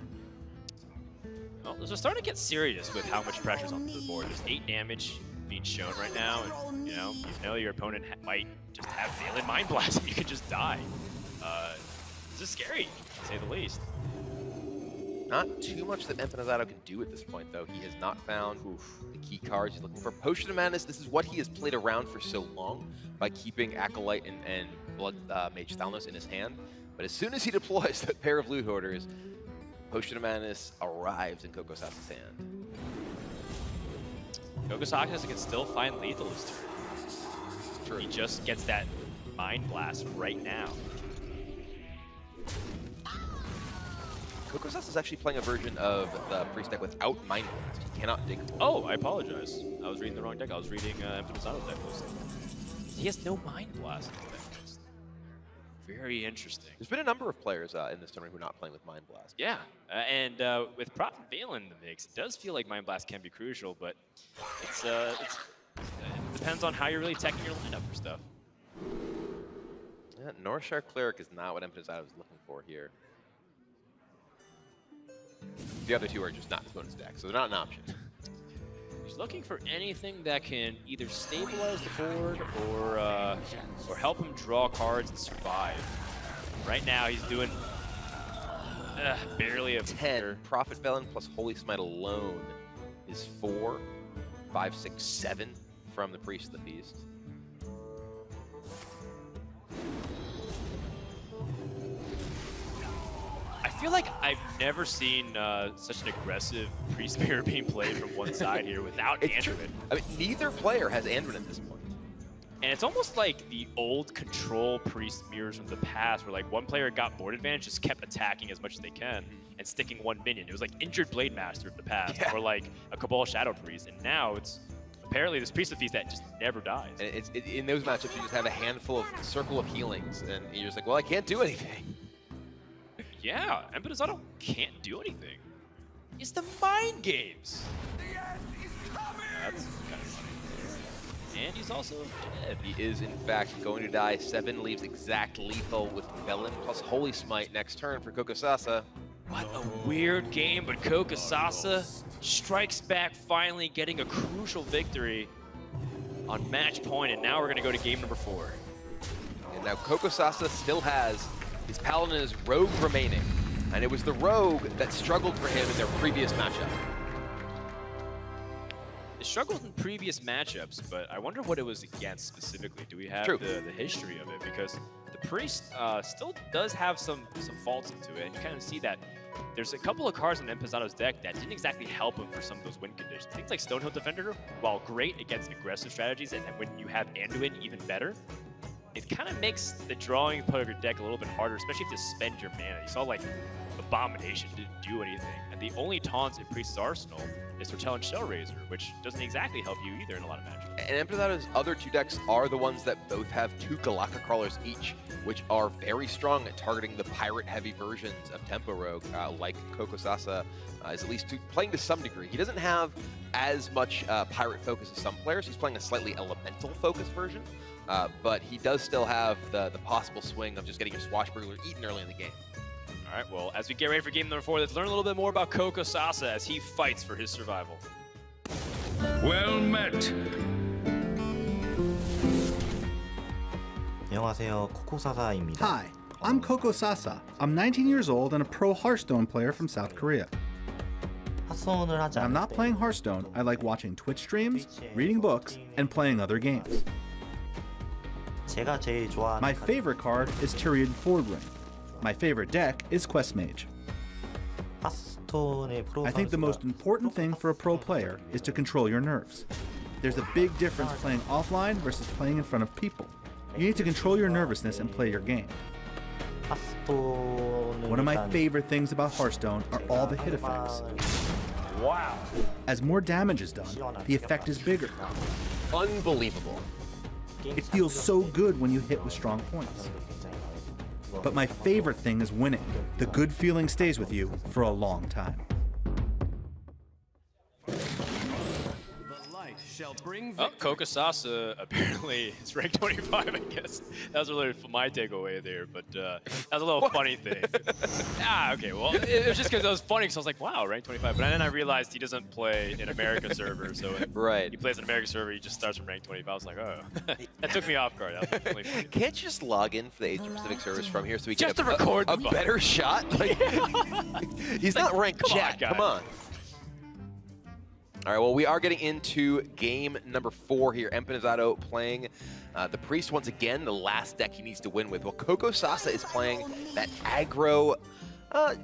Well, they're starting to get serious with how much pressure's on the board. There's 8 damage being shown right now, and you know your opponent might just have Valen Mind Blast and you could just die. This is scary, to say the least. Not too much that Empanizado can do at this point, though. He has not found the key cards he's looking for. Potion of Madness, this is what he has played around for so long by keeping Acolyte and Blood Mage Thalnos in his hand. But as soon as he deploys that pair of Loot Hoarders, Potion of Madness arrives in Cocosasa's hand. Cocosasa can still find lethal this turn. True. He just gets that Mind Blast right now. Cocosasa is actually playing a version of the Priest deck without Mind Blast. He cannot dig for it. Oh, I apologize. I was reading the wrong deck. I was reading Empanizado's deck list. He has no Mind Blast in his deck list. Very interesting. There's been a number of players in this tournament who are not playing with Mind Blast. Yeah, and with Prophet Valen in the mix, it does feel like Mind Blast can be crucial, but it depends on how you're really teching your lineup for stuff. Yeah, Northshire Cleric is not what Empanizado is looking for here. The other two are just not his opponent's deck, so they're not an option. He's looking for anything that can either stabilize the board or help him draw cards and survive. Right now, he's doing barely a 10. Prophet Valen plus Holy Smite alone is 4, 5, 6, 7 from the Priest of the Feast. I feel like I've never seen such an aggressive Priest Mirror being played from one side here without Anduin. I mean, neither player has Anduin at this point. And it's almost like the old control Priest Mirrors from the past where like one player got board advantage, just kept attacking as much as they can and sticking one minion. It was like Injured Blade Master of the past or like a Cabal Shadow Priest. And now it's apparently this Priest of Feast that just never dies. And in those matchups, you just have a handful of Circle of Healings and you're just like, well, I can't do anything. Yeah, Empanizado can't do anything. It's the mind games. That's kind of funny. And he's also dead. He is, in fact, going to die. 7 leaves exact lethal with Velen plus Holy Smite next turn for Cocosasa. What a weird game, but Cocosasa strikes back, finally getting a crucial victory. on match point, and now we're gonna go to game number 4. And now cocosasa still has his Paladin and his Rogue remaining. And it was the Rogue that struggled for him in their previous matchup. It struggled in previous matchups, but I wonder what it was against specifically. Do we have the history of it? Because the Priest still does have some faults into it, and you kind of see that there's a couple of cards in Empanizado's deck that didn't exactly help him for some of those win conditions. Things like Stonehill Defender, while great against aggressive strategies, and when you have Anduin, even better, it kind of makes the drawing part of your deck a little bit harder, especially if you spend your mana. You saw, like, Abomination didn't do anything, and the only taunts in Priest's arsenal is Tortel and Shellraiser, which doesn't exactly help you either in a lot of matches. And Empanizado's other 2 decks are the ones that both have 2 Galactic Crawlers each, which are very strong at targeting the pirate-heavy versions of Tempo Rogue, like cocosasa is at least playing to some degree. He doesn't have as much pirate focus as some players. He's playing a slightly elemental-focused version, but he does still have the possible swing of just getting your Swashbuckler eaten early in the game. All right, well, as we get ready for game number 4, let's learn a little bit more about cocosasa as he fights for his survival. Well met. Hi, I'm cocosasa. I'm 19 years old and a pro Hearthstone player from South Korea. When I'm not playing Hearthstone, I like watching Twitch streams, reading books, and playing other games. My favorite card is Tyrion Fordring. My favorite deck is Quest Mage. I think the most important thing for a pro player is to control your nerves. There's a big difference playing offline versus playing in front of people. You need to control your nervousness and play your game. One of my favorite things about Hearthstone are all the hit effects. Wow. As more damage is done, the effect is bigger. Unbelievable. It feels so good when you hit with strong points. But my favorite thing is winning. The good feeling stays with you for a long time. Oh, cocosasa apparently is ranked 25, I guess. That was really my takeaway there, but that was a little funny thing. Okay, well, it was just because it was funny, because I was like, wow, ranked 25. But then I realized he doesn't play an America server, so he plays an America server, he just starts from rank 25. I was like, oh. That took me off guard. That was definitely funny. Can't you just log in for the Asia Pacific service from here so we just get a better shot? Like, he's not ranked chat, come on. All right, well, we are getting into game number 4 here. Empanizado playing the Priest once again, the last deck he needs to win with. Well, cocosasa is playing that aggro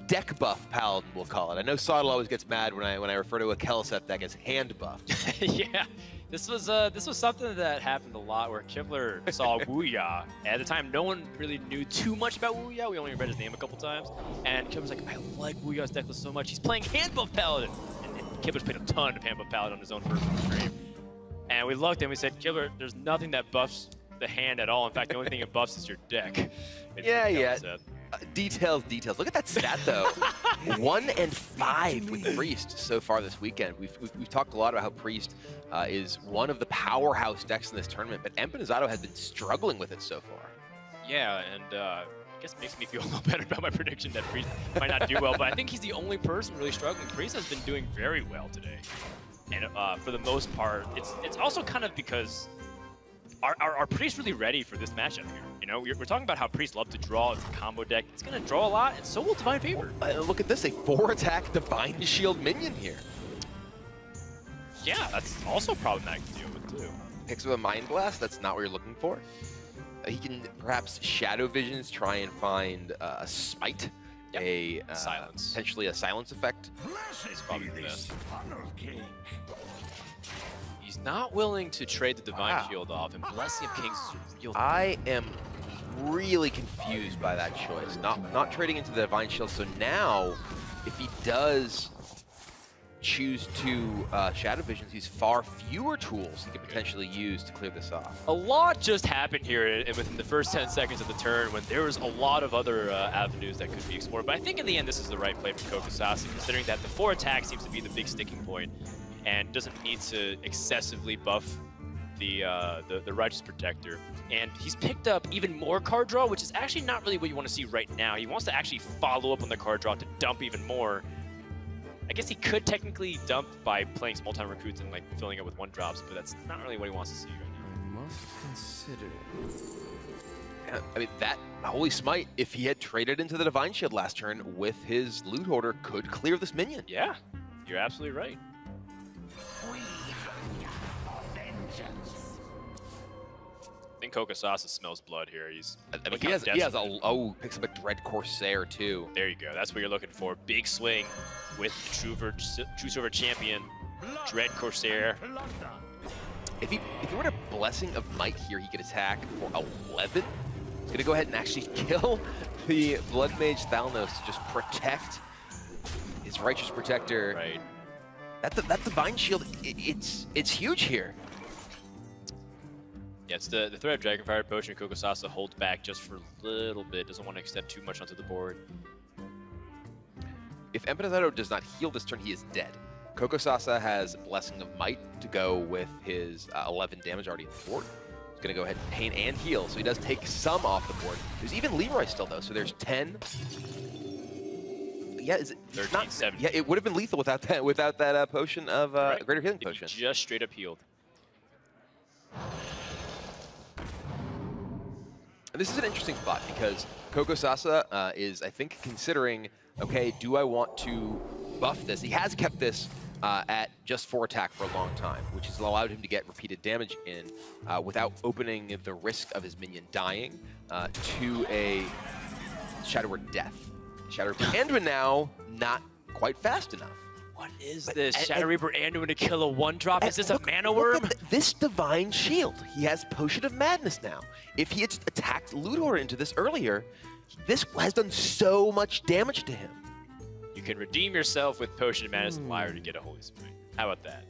deck buff Paladin, we'll call it. I know Sodal always gets mad when I refer to a Keleseth deck as hand buffed. Yeah, this was something that happened a lot where Kibler saw Wuya. At the time, no one really knew too much about Wuya. We only read his name a couple times. And Kibler's like, I like Wuya's deck list so much. He's playing hand buff Paladin. Kibler's played a ton of hand buff Paladin on his own first stream. And we looked and we said, Kibler, there's nothing that buffs the hand at all. In fact, the only thing it buffs is your deck. Yeah. Details. Look at that stat, though. 1 and 5 with Priest so far this weekend. We've talked a lot about how Priest is one of the powerhouse decks in this tournament, but Empanizado has been struggling with it so far. Yeah, and I guess it makes me feel a little better about my prediction that Priest might not do well, but I think he's the only person really struggling. Priest has been doing very well today. And for the most part, it's also kind of because are Priest really ready for this matchup here? You know, we're talking about how Priest love to draw. It's a combo deck. It's going to draw a lot, and so will Divine Favor. Look at this, a 4-attack Divine Shield minion here. Yeah, that's also problematic to deal with, too. Picks with a Mind Blast, that's not what you're looking for. He can perhaps Shadow Visions, try and find a Smite, a Silence. Potentially a Silence effect. He's probably the best. He's not willing to trade the Divine Shield off, and Blessing of Kings is a real thing. I am really confused by that choice. Not trading into the Divine Shield, so now, if he does choose to Shadow Visions, he's far fewer tools he can potentially use to clear this off. A lot just happened here within the first 10 seconds of the turn when there was a lot of other avenues that could be explored. But I think in the end, this is the right play for cocosasa, considering that the 4-attack seems to be the big sticking point and doesn't need to excessively buff the Righteous Protector. And he's picked up even more card draw, which is actually not really what you want to see right now. He wants to actually follow up on the card draw to dump even more. I guess he could technically dump by playing small-time recruits and like filling it with 1-drops, but that's not really what he wants to see right now. Yeah, I mean, that Holy Smite, if he had traded into the Divine Shield last turn with his Loot Hoarder, could clear this minion. Yeah, you're absolutely right. I think cocosasa smells blood here. I mean, he has picks up a Dread Corsair too. There you go. That's what you're looking for. Big swing with the True Silver champion, Dread Corsair. If he were to Blessing of Might here, he could attack for 11. He's gonna go ahead and actually kill the Blood Mage Thalnos to just protect his Righteous Protector. Right. That Divine Shield, it's huge here. Yeah, it's the threat of Dragonfire Potion. cocosasa holds back just for a little bit. Doesn't want to extend too much onto the board. If Empanizado does not heal this turn, he is dead. cocosasa has Blessing of Might to go with his 11 damage already in the board. He's going to go ahead and pain and heal, so he does take some off the board. There's even Leroy still, though, so there's 10. Yeah, is it 13, not 17. Yeah, it would have been lethal without that potion of Right. Greater Healing If Potion. he just straight up healed. And this is an interesting spot because cocosasa is, I think, considering, okay, do I want to buff this? He has kept this at just 4 attack for a long time, which has allowed him to get repeated damage in without opening the risk of his minion dying to a Shadow Word Death. Shadow Reaper Anduin now not quite fast enough. What is this? Shadow Reaper Anduin to kill a 1-drop? Is this a mana worm? Look at this Divine Shield. He has Potion of Madness now. If he had attacked Loot Hoarder into this earlier, this has done so much damage to him. You can redeem yourself with Potion of Madness and Lyre to get a Holy Smite. How about that?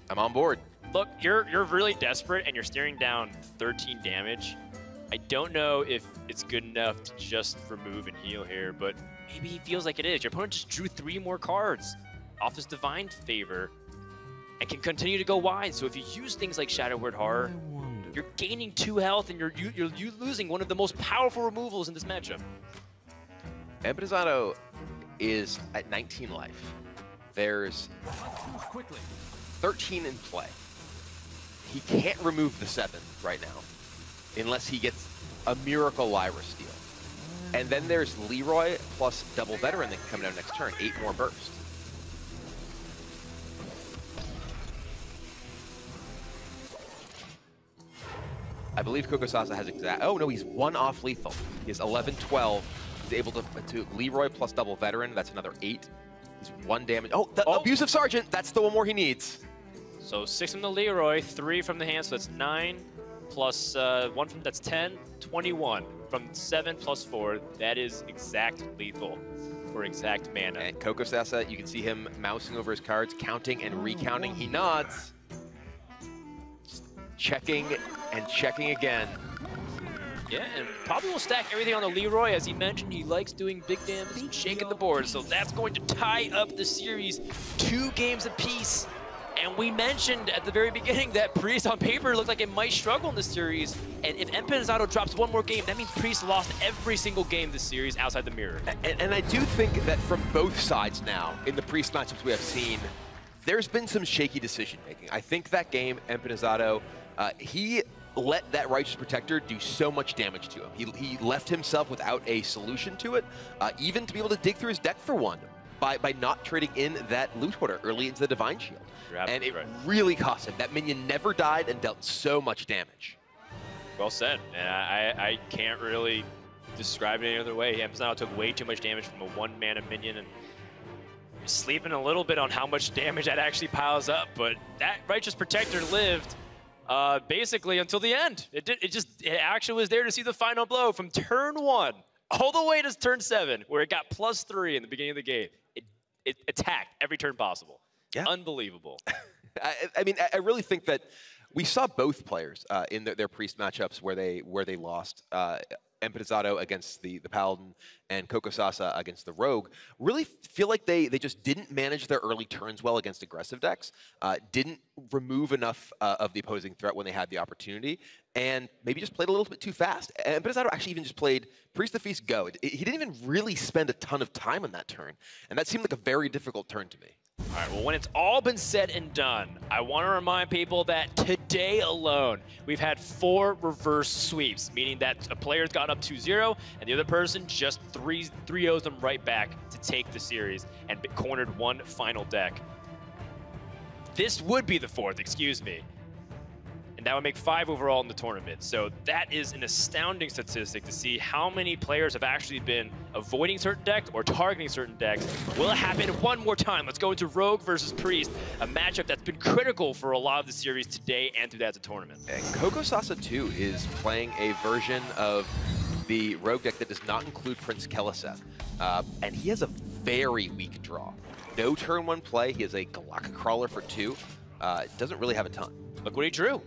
I'm on board. Look, you're really desperate and you're staring down 13 damage. I don't know if it's good enough to just remove and heal here, but maybe he feels like it is. Your opponent just drew 3 more cards off this Divine Favor and can continue to go wide. So if you use things like Shadow Word Horror, you're gaining 2 health and you're losing one of the most powerful removals in this matchup. Empanizado is at 19 life. There's 13 in play. He can't remove the 7 right now unless he gets a Miracle Lyra Steal. And then there's Leroy plus Double Veteran that can come down next turn, 8 more burst. I believe cocosasa has oh no, he's 1 off lethal. He has 11, 12. He's able to Leroy plus Double Veteran, that's another 8. He's 1 damage. Oh, the Abusive Sergeant, that's the 1 more he needs. So 6 from the Leroy, 3 from the hand, so that's 9, plus 1 from, that's 10, 21. From 7 plus 4, that is exact lethal for exact mana. And cocosasa, you can see him mousing over his cards, counting and recounting. He nods. Checking and checking again. Yeah, and probably will stack everything on the Leroy. As he mentioned, he likes doing big damage and shaking the board. So that's going to tie up the series 2 games apiece. And we mentioned at the very beginning that Priest on paper looked like it might struggle in this series. And if Empanizado drops 1 more game, that means Priest lost every single game this series outside the mirror. And I do think that from both sides now, in the Priest matchups we have seen, there's been some shaky decision making. I think that game, Empanizado, he let that Righteous Protector do so much damage to him. He left himself without a solution to it, even to be able to dig through his deck for 1 by not trading in that Loot Hoarder early into the Divine Shield. And it really cost him. That minion never died and dealt so much damage. Well said. And I can't really describe it any other way. Empanizado took way too much damage from a 1-mana minion, and sleeping a little bit on how much damage that actually piles up. But that Righteous Protector lived basically until the end. It actually was there to see the final blow from turn 1 all the way to turn 7, where it got +3 in the beginning of the game. It attacked every turn possible. Yeah. Unbelievable. I mean, I really think that we saw both players in their Priest matchups where they lost. Empanizado against the Paladin and cocosasa against the Rogue, really feel like they just didn't manage their early turns well against aggressive decks, didn't remove enough of the opposing threat when they had the opportunity, and maybe just played a little bit too fast. Empanizado actually even just played Priest of Feast, go. He didn't even really spend a ton of time on that turn, and that seemed like a very difficult turn to me. All right, well, when it's all been said and done, I want to remind people that today alone, we've had 4 reverse sweeps, meaning that a player's got up 2-0, and the other person just 3-0s them right back to take the series and cornered one final deck. This would be the 4th, excuse me. And that would make 5 overall in the tournament. So that is an astounding statistic to see how many players have actually been avoiding certain decks or targeting certain decks. Will it happen one more time? Let's go into Rogue versus Priest, a matchup that's been critical for a lot of the series today and through that tournament. And cocosasa 2 is playing a version of the Rogue deck that does not include Prince Keliseth. And he has a very weak draw. No turn 1 play. He has a Galaka Crawler for 2. Doesn't really have a ton. Look what he drew.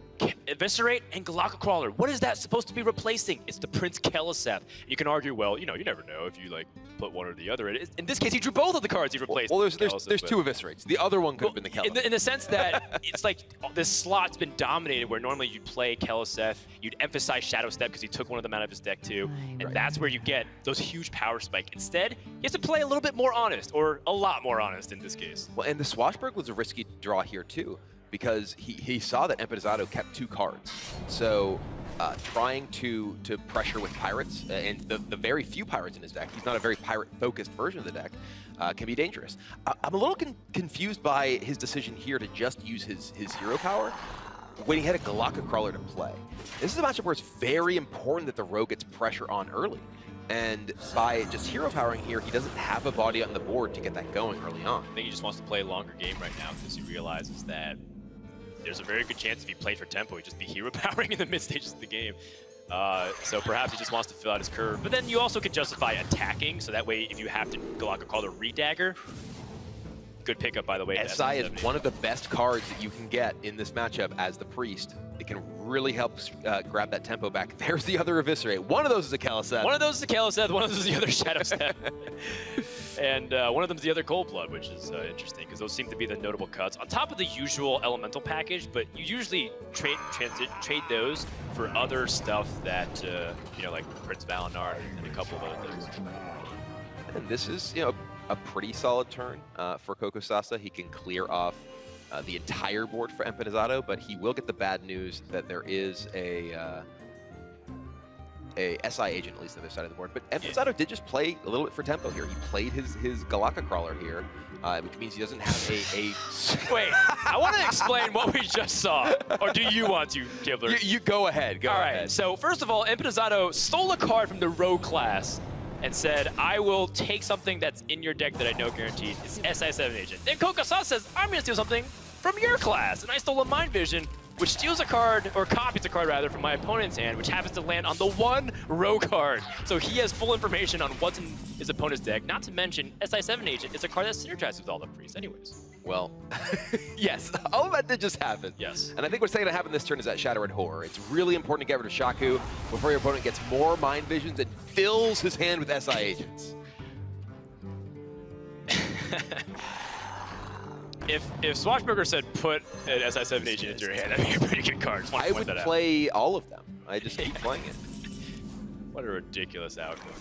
Eviscerate and Galaka Crawler. What is that supposed to be replacing? It's the Prince Keliseth. You can argue, well, you know, you never know if you like put one or the other. In this case, he drew both of the cards he replaced. Well, there's 2 Eviscerates. The other one could have been the Keliseth. In the sense that it's like this slot's been dominated where normally you'd play Keliseth, you'd emphasize Shadow Step because he took one of them out of his deck too, and that's where you get those huge power spike. Instead, he has to play a little bit more honest, or a lot more honest in this case. Well, and the Swashbuckler was a risky draw here too, because he saw that Empanizado kept 2 cards. So trying to pressure with Pirates, and the very few Pirates in his deck, he's not a very Pirate-focused version of the deck, can be dangerous. I'm a little confused by his decision here to just use his hero power when he had a Galaka Crawler to play. This is a matchup where it's very important that the Rogue gets pressure on early. And by just hero powering here, he doesn't have a body on the board to get that going early on. I think he just wants to play a longer game right now because he realizes that there's a very good chance if he played for tempo, he'd just be hero powering in the mid stages of the game. So perhaps he just wants to fill out his curve. But then you also could justify attacking, so that way if you have to Galaka call the redagger, good pickup by the way. SI is one of the best cards that you can get in this matchup as the Priest. It can really help grab that tempo back. There's the other Eviscerate. One of those is a Keliseth. One of those is a Keliseth, one of those is the other Shadow Step. And one of them is the other Cold Blood, which is interesting, because those seem to be the notable cuts. On top of the usual elemental package, but you usually trade those for other stuff that, you know, like Prince Valinor and a couple of other things. And this is, you know, a pretty solid turn for cocosasa. He can clear off the entire board for Empanizado, but he will get the bad news that there is a SI agent, at least on the other side of the board. But Empanizado did just play a little bit for tempo here. He played his Galaka Crawler here, which means he doesn't have a Wait, I want to explain what we just saw. Or do you want to, Kibler? You go ahead, go ahead. All right, so first of all, Empanizado stole a card from the Rogue class and said, I will take something that's in your deck that I know guaranteed. It's SI7 agent. Then cocosasa says, I'm going to steal something from your class. And I stole a Mind Vision, which steals a card, or copies a card rather, from my opponent's hand, which happens to land on the one Rogue card. So he has full information on what's in his opponent's deck. Not to mention, SI7 agent is a card that synergizes with all the Priests anyways. Well, yes, all of that did just happen. Yes. And I think what's going to happen this turn is that Shadow Red Horror. It's really important to get rid of Shaku before your opponent gets more Mind Visions and fills his hand with SI agents. If Swashbuckler said put an SI7 agent into your hand, that'd be a pretty good card. I would play all of them. I just keep playing it. What a ridiculous outcome.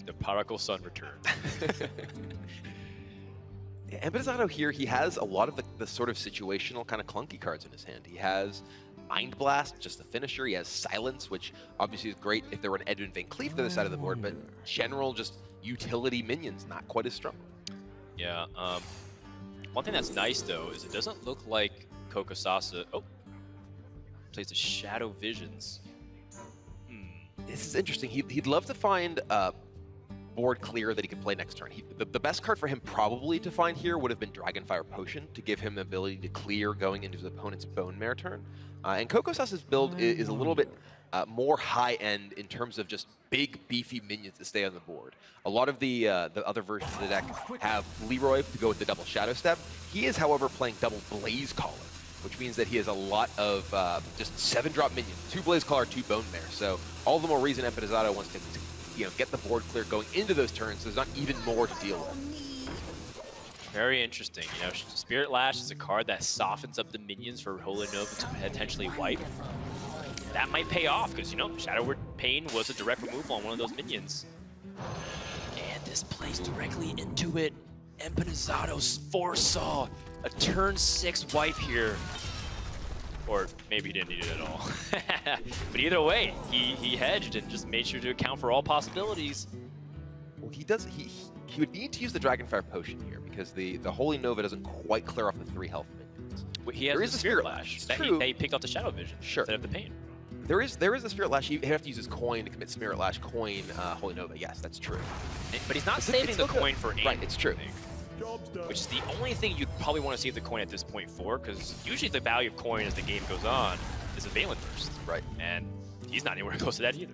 The Prodigal Son returned. Empanizado here, he has a lot of the sort of situational kind of clunky cards in his hand. He has Mind Blast, just the finisher. He has Silence, which obviously is great if there were an Edwin Van Cleef to the other side of the board, but general just utility minions, not quite as strong. Yeah, one thing that's nice though is it doesn't look like cocosasa plays the Shadow Visions. This is interesting. He'd love to find board clear that he could play next turn. The best card for him probably to find here would have been Dragonfire Potion to give him the ability to clear going into his opponent's Bone Mare turn. And cocosasa's build is a little bit more high-end in terms of just big, beefy minions to stay on the board. A lot of the other versions of the deck have Leroy to go with the double Shadow Step. He is, however, playing double Blaze Caller, which means that he has a lot of just 7-drop minions, 2 Blaze Caller, 2 Bone Mare. So all the more reason Empanizado wants to get the board clear going into those turns, so there's not even more to deal with. Very interesting. You know, Spirit Lash is a card that softens up the minions for Holy Nova to potentially wipe. That might pay off because, you know, Shadow Word Pain was a direct removal on one of those minions. And this plays directly into it. Empanizado's foresaw a turn 6 wipe here. Or maybe he didn't need it at all. But either way, he hedged and just made sure to account for all possibilities. Well, he would need to use the Dragonfire Potion here because the Holy Nova doesn't quite clear off the 3 health minions. Well, he has the Spirit Lash. He picked up the Shadow Vision instead of the Pain. There is a Spirit Lash. You have to use his coin to commit Spirit Lash, coin, Holy Nova. Yes, that's true. But he's not saving the coin for aim. Right, it's true. Which is the only thing you'd probably want to save the coin at this point for, because usually the value of coin as the game goes on is a Valen Burst. Right. And he's not anywhere close to that either.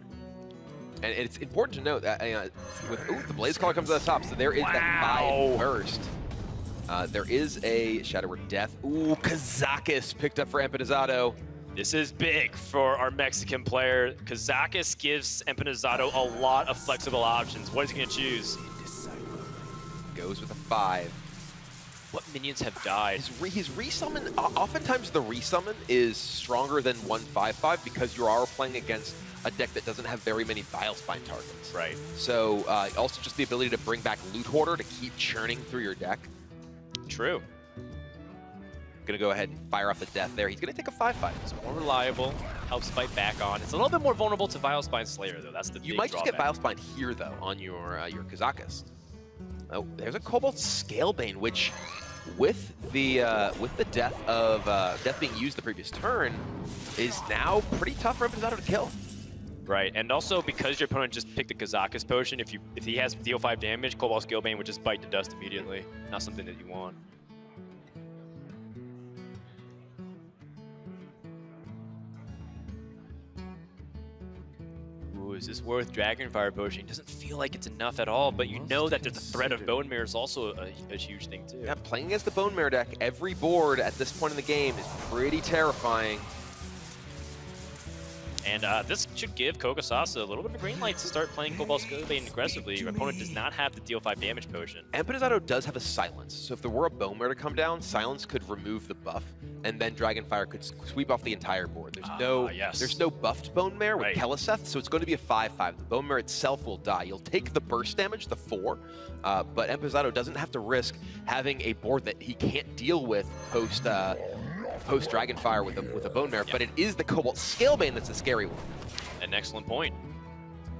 And it's important to note that the Blaze Caller comes at the top, so there is that 5 burst. There is a Shadow Word Death. Ooh, Kazakis picked up for Empanizado. This is big for our Mexican player. Kazakis gives Empanizado a lot of flexible options. What is he going to choose? Goes with a 5. What minions have died? His resummon, oftentimes the resummon is stronger than 1/5/5 because you are playing against a deck that doesn't have very many Vilespine targets. Right. So also just the ability to bring back Loot Hoarder to keep churning through your deck. True. Gonna go ahead and fire off the death there. He's gonna take a 5/5. It's more reliable, helps fight back on. It's a little bit more vulnerable to Vilespine Slayer though. That's the big You might just get drawback. Vilespine here though on your Kazakis. Oh, there's a Cobalt Scalebane, which with the death of death being used the previous turn is now pretty tough for Empanizado to kill. Right, and also because your opponent just picked the Kazakis potion, if he has deal 5 damage, Cobalt Scalebane would just bite to dust immediately. Not something that you want. Ooh, is this worth Dragonfire Potion? Doesn't feel like it's enough at all, but you know that the threat of Bone Mirror is also a huge thing too. Yeah, playing against the Bone Mirror deck, every board at this point in the game is pretty terrifying. And this should give cocosasa a little bit of a green light to start playing Cobalt Scalebane aggressively. Your opponent does not have the deal 5 damage potion. Empanizado does have a Silence, so if there were a Bone Mirror to come down, Silence could remove the buff, and then Dragonfire could sweep off the entire board. There's no buffed Bone Mirror with Keleseth, so it's going to be a 5/5. The Bone Mirror itself will die. You'll take the burst damage, the 4, but Empanizado doesn't have to risk having a board that he can't deal with post Dragonfire with a Bone Mirror, but it is the Cobalt Scalebane that's the scary one. An excellent point.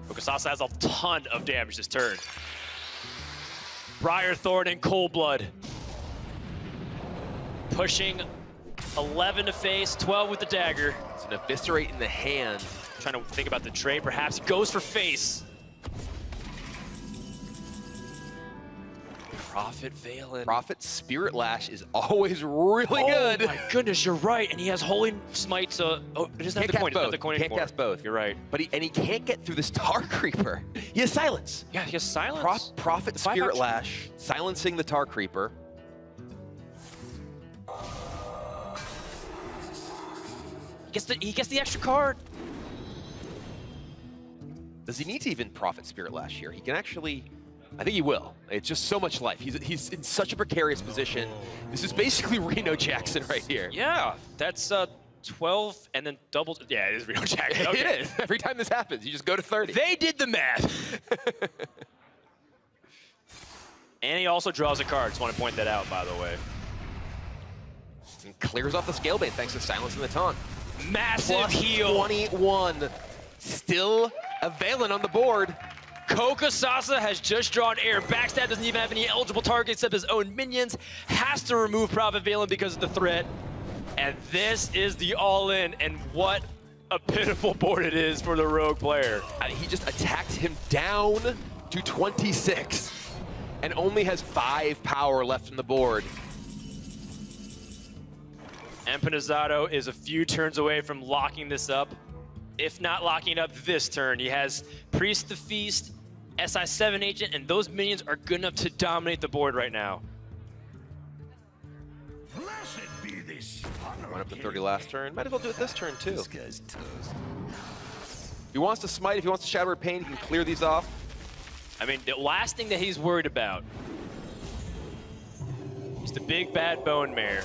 Cocosasa has a ton of damage this turn. Briarthorn and Coldblood. Pushing 11 to face, 12 with the dagger. It's an Eviscerate in the hand. Trying to think about the trade, perhaps. He goes for face. Prophet Valen. Prophet Spirit Lash is always really good. Oh my goodness, you're right. And he has Holy Smite, so it doesn't have the coin. Both. The coin Can't cast both. You're right. But he can't get through this Tar Creeper. He has Silence. Yeah, he has Silence. Prophet Spirit Lash, silencing the Tar Creeper. He gets the extra card. Does he need to even Prophet Spirit Lash here? He can actually... I think he will. It's just so much life. He's in such a precarious position. This is basically Reno Jackson right here. Yeah, that's 12 and then double. Yeah, it is Reno Jackson. Okay. It is. Every time this happens, you just go to 30. They did the math. And he also draws a card. Just want to point that out, by the way. And clears off the Scalebane thanks to Silence and the Taunt. Massive Plus heal. 21. Still a Valen on the board. Cocosasa has just drawn air. Backstab doesn't even have any eligible targets except his own minions. Has to remove Prophet Valen because of the threat. And this is the all-in, and what a pitiful board it is for the rogue player. He just attacked him down to 26 and only has 5 power left in the board. Empanizado is a few turns away from locking this up. If not locking it up this turn, he has Priest the Feast, SI7 Agent, and those minions are good enough to dominate the board right now. Went up to 30 last turn. Might as well do it this turn, too. This guy's toast. If he wants to smite, if he wants to Shadow Word Pain, he can clear these off. I mean, the last thing that he's worried about is the big bad Bone Mare.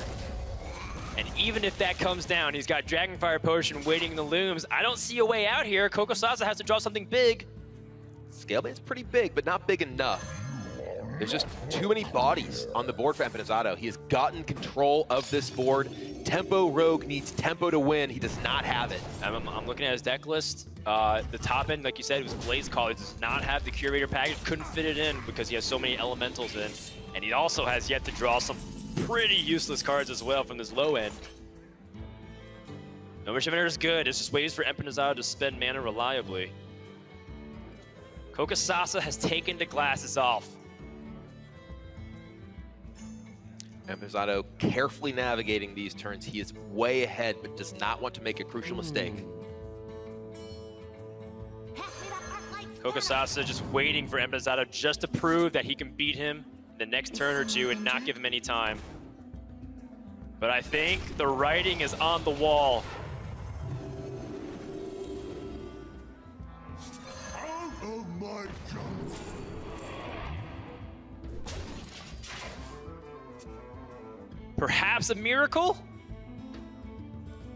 And even if that comes down, he's got Dragonfire Potion waiting in the looms. I don't see a way out here. Cocosasa has to draw something big. Scalebane's pretty big, but not big enough. There's just too many bodies on the board for Empanizado. He has gotten control of this board. Tempo Rogue needs tempo to win. He does not have it. I'm looking at his deck list. The top end, like you said, was Blaze Caller. Does not have the Curator package. Couldn't fit it in because he has so many elementals in. And he also has yet to draw some pretty useless cards as well from this low end. No Mission Vendor is good. It's just ways for Empanizado to spend mana reliably. Cocosasa has taken the glasses off. Empanizado carefully navigating these turns. He is way ahead, but does not want to make a crucial mistake. Cocosasa just waiting for Empanizado just to prove that he can beat him the next turn or two and not give him any time. But I think the writing is on the wall. Perhaps a miracle?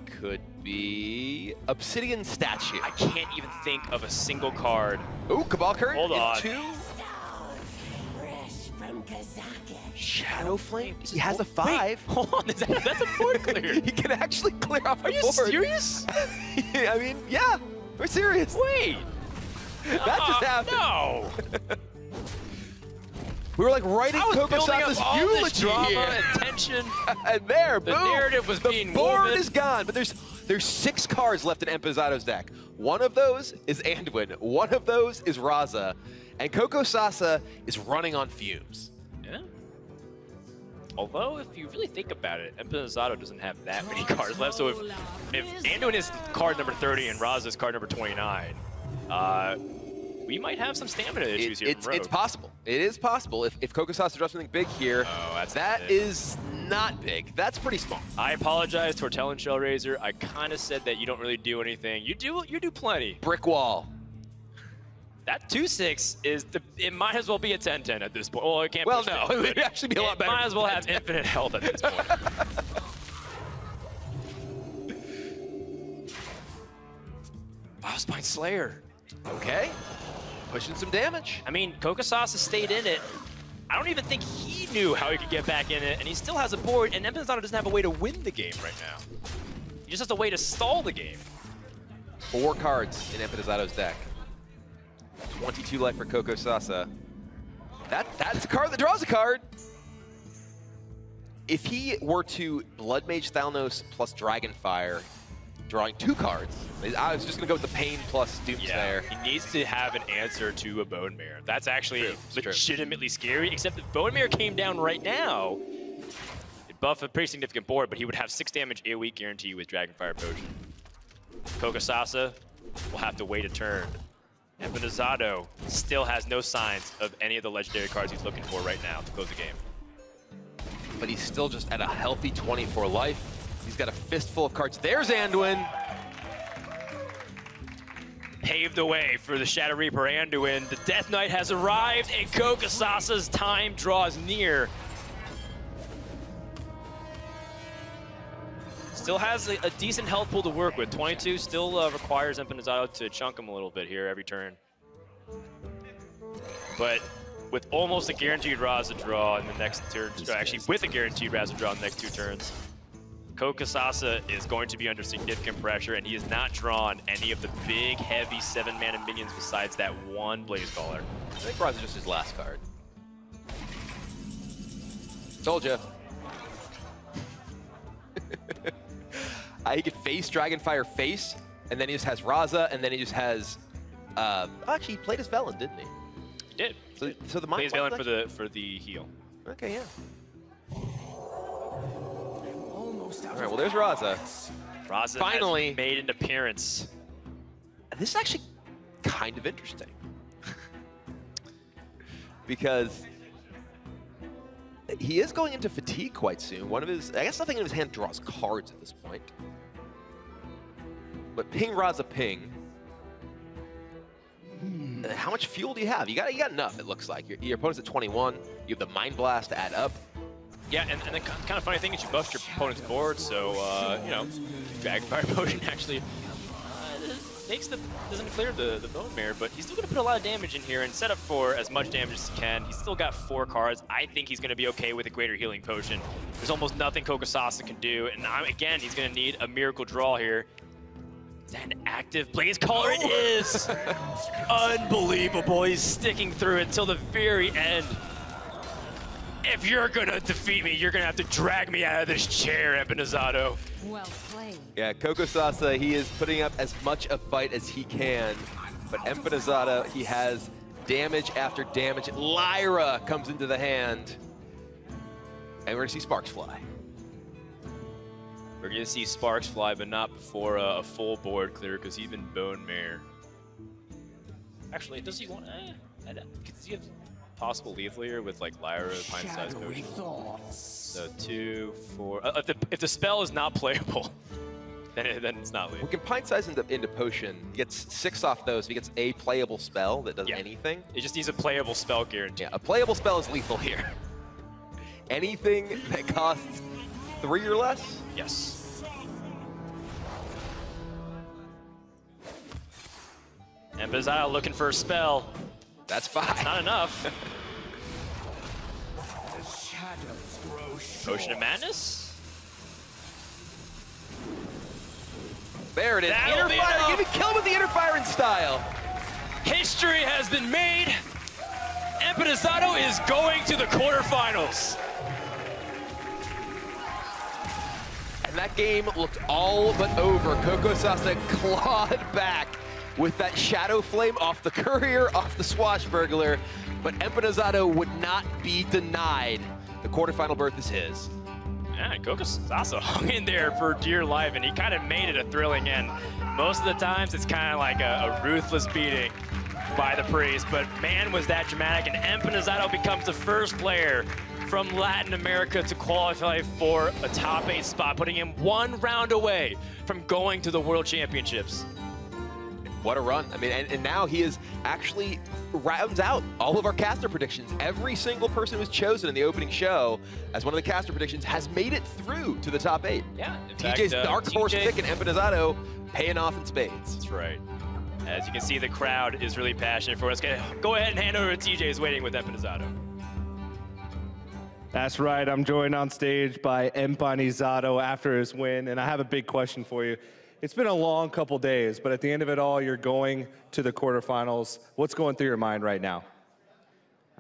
Could be Obsidian Statue. I can't even think of a single card. Ooh, Cabal Current. Hold on. Shadow Flame? He has a 5. Wait, hold on, that's a board clear. He can actually clear off a board. Are you serious? I mean, yeah, we're serious. Wait. That just happened. No. We were like writing Cocosasa's eulogy drama here. And tension. And there, the boom, narrative was being the board woven. is gone, but there's 6 cards left in Empanizado's deck. One of those is Anduin, one of those is Raza, and Cocosasa is running on fumes. Yeah. Although, if you really think about it, Empanizado doesn't have that many cards left, so if Anduin is card number 30 and Raza is card number 29, we might have some stamina issues here. It's possible. It is possible. If Cocosasa does something big here, that is not big. That's pretty small. I apologize, Tortel and Shellraiser. I kind of said that you don't really do anything. You do plenty. Brick wall. That 2/6 is it might as well be a 10/10 at this point. Well, it can't. Well, no, it would actually be a lot better. Might as well have infinite health at this point. Spine Slayer. Okay. Pushing some damage. I mean, Cocosasa stayed in it. I don't even think he knew how he could get back in it, and he still has a board, and Empanizado doesn't have a way to win the game right now. He just has a way to stall the game. 4 cards in Empanizado's deck. 22 life for Cocosasa. That's a card that draws a card. If he were to Blood Mage Thalnos plus Dragonfire, drawing 2 cards. I was just going to go with the Pain plus Doomslayer. He needs to have an answer to a Bone Mare. That's actually legitimately scary, except if Bone Mare came down right now, it'd buff a pretty significant board, but he would have 6 damage AoE guarantee with Dragonfire Potion. Cocosasa will have to wait a turn. Empanizado still has no signs of any of the legendary cards he's looking for right now to close the game. But he's still just at a healthy 24 life. He's got a fistful of cards. There's Anduin. Paved the way for the Shadow Reaper Anduin. The Death Knight has arrived, and Cocosasa's time draws near. Still has a decent health pool to work with. 22 still requires Empanizado to chunk him a little bit here every turn. But with almost a guaranteed Raza draw in the next turn, actually with a guaranteed Raza draw in the next 2 turns, Cocosasa is going to be under significant pressure, and he has not drawn any of the big, heavy 7-mana minions besides that one Blaze Caller. I think Raza's just his last card. Told ya. He could face Dragonfire face, and then he just has Raza, and then he just has... actually, he played as Velen, didn't he? He did. So the Mind plays Velen for the heal. Okay, yeah. All right, well, there's Raza. Raza finally has made an appearance. This is actually kind of interesting. Because he is going into fatigue quite soon. One of his, I guess nothing in his hand draws cards at this point. But ping Raza ping. How much fuel do you have? You got enough, it looks like. Your opponent's at 21. You have the Mind Blast to add up. Yeah, and the kind of funny thing is you buffed your opponent's board, so, you know, Dragonfire Potion actually doesn't clear the Bone Mare, but he's still going to put a lot of damage in here and set up for as much damage as he can. He's still got 4 cards. I think he's going to be okay with a Greater Healing Potion. There's almost nothing cocosasa can do, and again, he's going to need a Miracle Draw here. Is that an active Blaze Caller? It is! Unbelievable. He's sticking through it until the very end. If you're gonna defeat me, you're gonna have to drag me out of this chair, Empanizado. Well played. Yeah, cocosasa, he is putting up as much a fight as he can, but Empanizado, he has damage after damage. Lyra comes into the hand, and we're gonna see sparks fly. We're gonna see sparks fly, but not before a full board clear, because he's been Bone Mare. Actually, does he want? Does he have possible leaf layer with like Lyra, Pint-sized potion? So 2, 4. If the spell is not playable, then it's not leaf. We can Pint-size into potion. He gets 6 off those. If he gets a playable spell that does anything. It just needs a playable spell guarantee. Yeah, a playable spell is lethal here. Anything that costs 3 or less? Yes. Empanizado looking for a spell. That's 5. Not enough. Potion of Madness? There it is. Inner Fire. You can kill him with the Inner Fire in style. History has been made. Empanizado is going to the quarterfinals. And that game looked all but over. cocosasa clawed back with that Shadow Flame off the Courier, off the Swashbuckler, but Empanizado would not be denied. The quarterfinal berth is his. Yeah, cocosasa hung in there for dear life, and he kind of made it a thrilling end. Most of the times, it's kind of like a ruthless beating by the priest, but man, was that dramatic, and Empanizado becomes the first player from Latin America to qualify for a top 8 spot, putting him 1 round away from going to the World Championships. What a run. I mean, and now he is actually rounds out all of our caster predictions. Every single person who was chosen in the opening show as one of the caster predictions has made it through to the top 8. Yeah. TJ's dark horse pick and Empanizado paying off in spades. That's right. As you can see, the crowd is really passionate for us. Go ahead and hand over to TJ, who's waiting with Empanizado. That's right. I'm joined on stage by Empanizado after his win, and I have a big question for you. It's been a long couple days, but at the end of it all, you're going to the quarterfinals. What's going through your mind right now?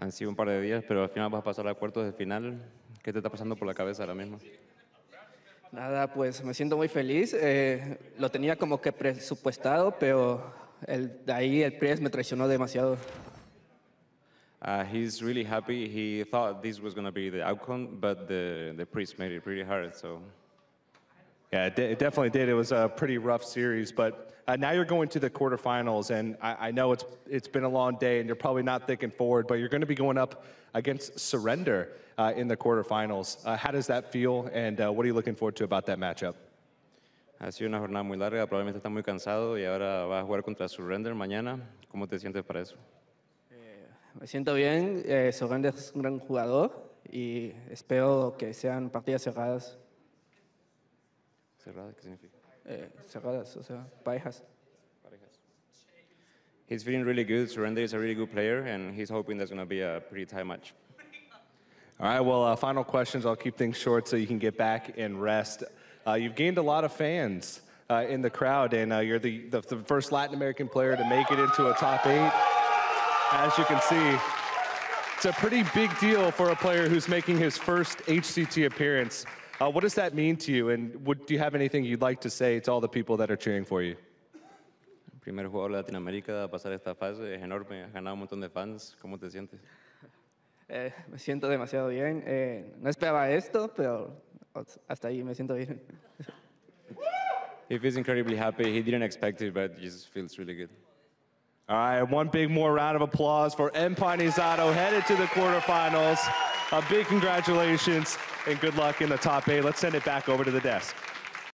Han sido un par de días, pero al final vas a pasar a cuartos de final. ¿Qué te está pasando por la cabeza ahora mismo? Nada, pues me siento muy feliz. Lo tenía como que presupuestado, pero de ahí el Priest me traicionó demasiado. He's really happy. He thought this was going to be the outcome, but the priest made it pretty hard. So. Yeah, it definitely did. It was a pretty rough series, but now you're going to the quarterfinals, and I know it's been a long day, and you're probably not thinking forward, but you're going to be going up against Surrender in the quarterfinals. How does that feel, and what are you looking forward to about that matchup? Ha sido una jornada muy larga, probablemente está muy cansado y ahora va a jugar contra Surrender mañana. ¿Cómo te sientes para eso? Me siento bien. Surrender es un gran jugador y espero que sean partidas cerradas. ¿Cerrada? ¿Qué significa? Cerradas, o sea, parejas. He's feeling really good. Surrender is a really good player, and he's hoping that's going to be a pretty tight match. All right, well, final questions. I'll keep things short so you can get back and rest. You've gained a lot of fans in the crowd, and you're the first Latin American player to make it into a top 8. As you can see, it's a pretty big deal for a player who's making his first HCT appearance. What does that mean to you, and do you have anything you'd like to say to all the people that are cheering for you? El primer jugador de Latinoamérica a pasar esta fase es enorme, has ganado un montón de fans. ¿Cómo te sientes? Me siento demasiado bien. No esperaba esto, pero hasta ahí me siento bien. He feels incredibly happy. He didn't expect it, but he just feels really good. All right, one big more round of applause for Empanizado, headed to the quarterfinals. A big congratulations and good luck in the top 8. Let's send it back over to the desk.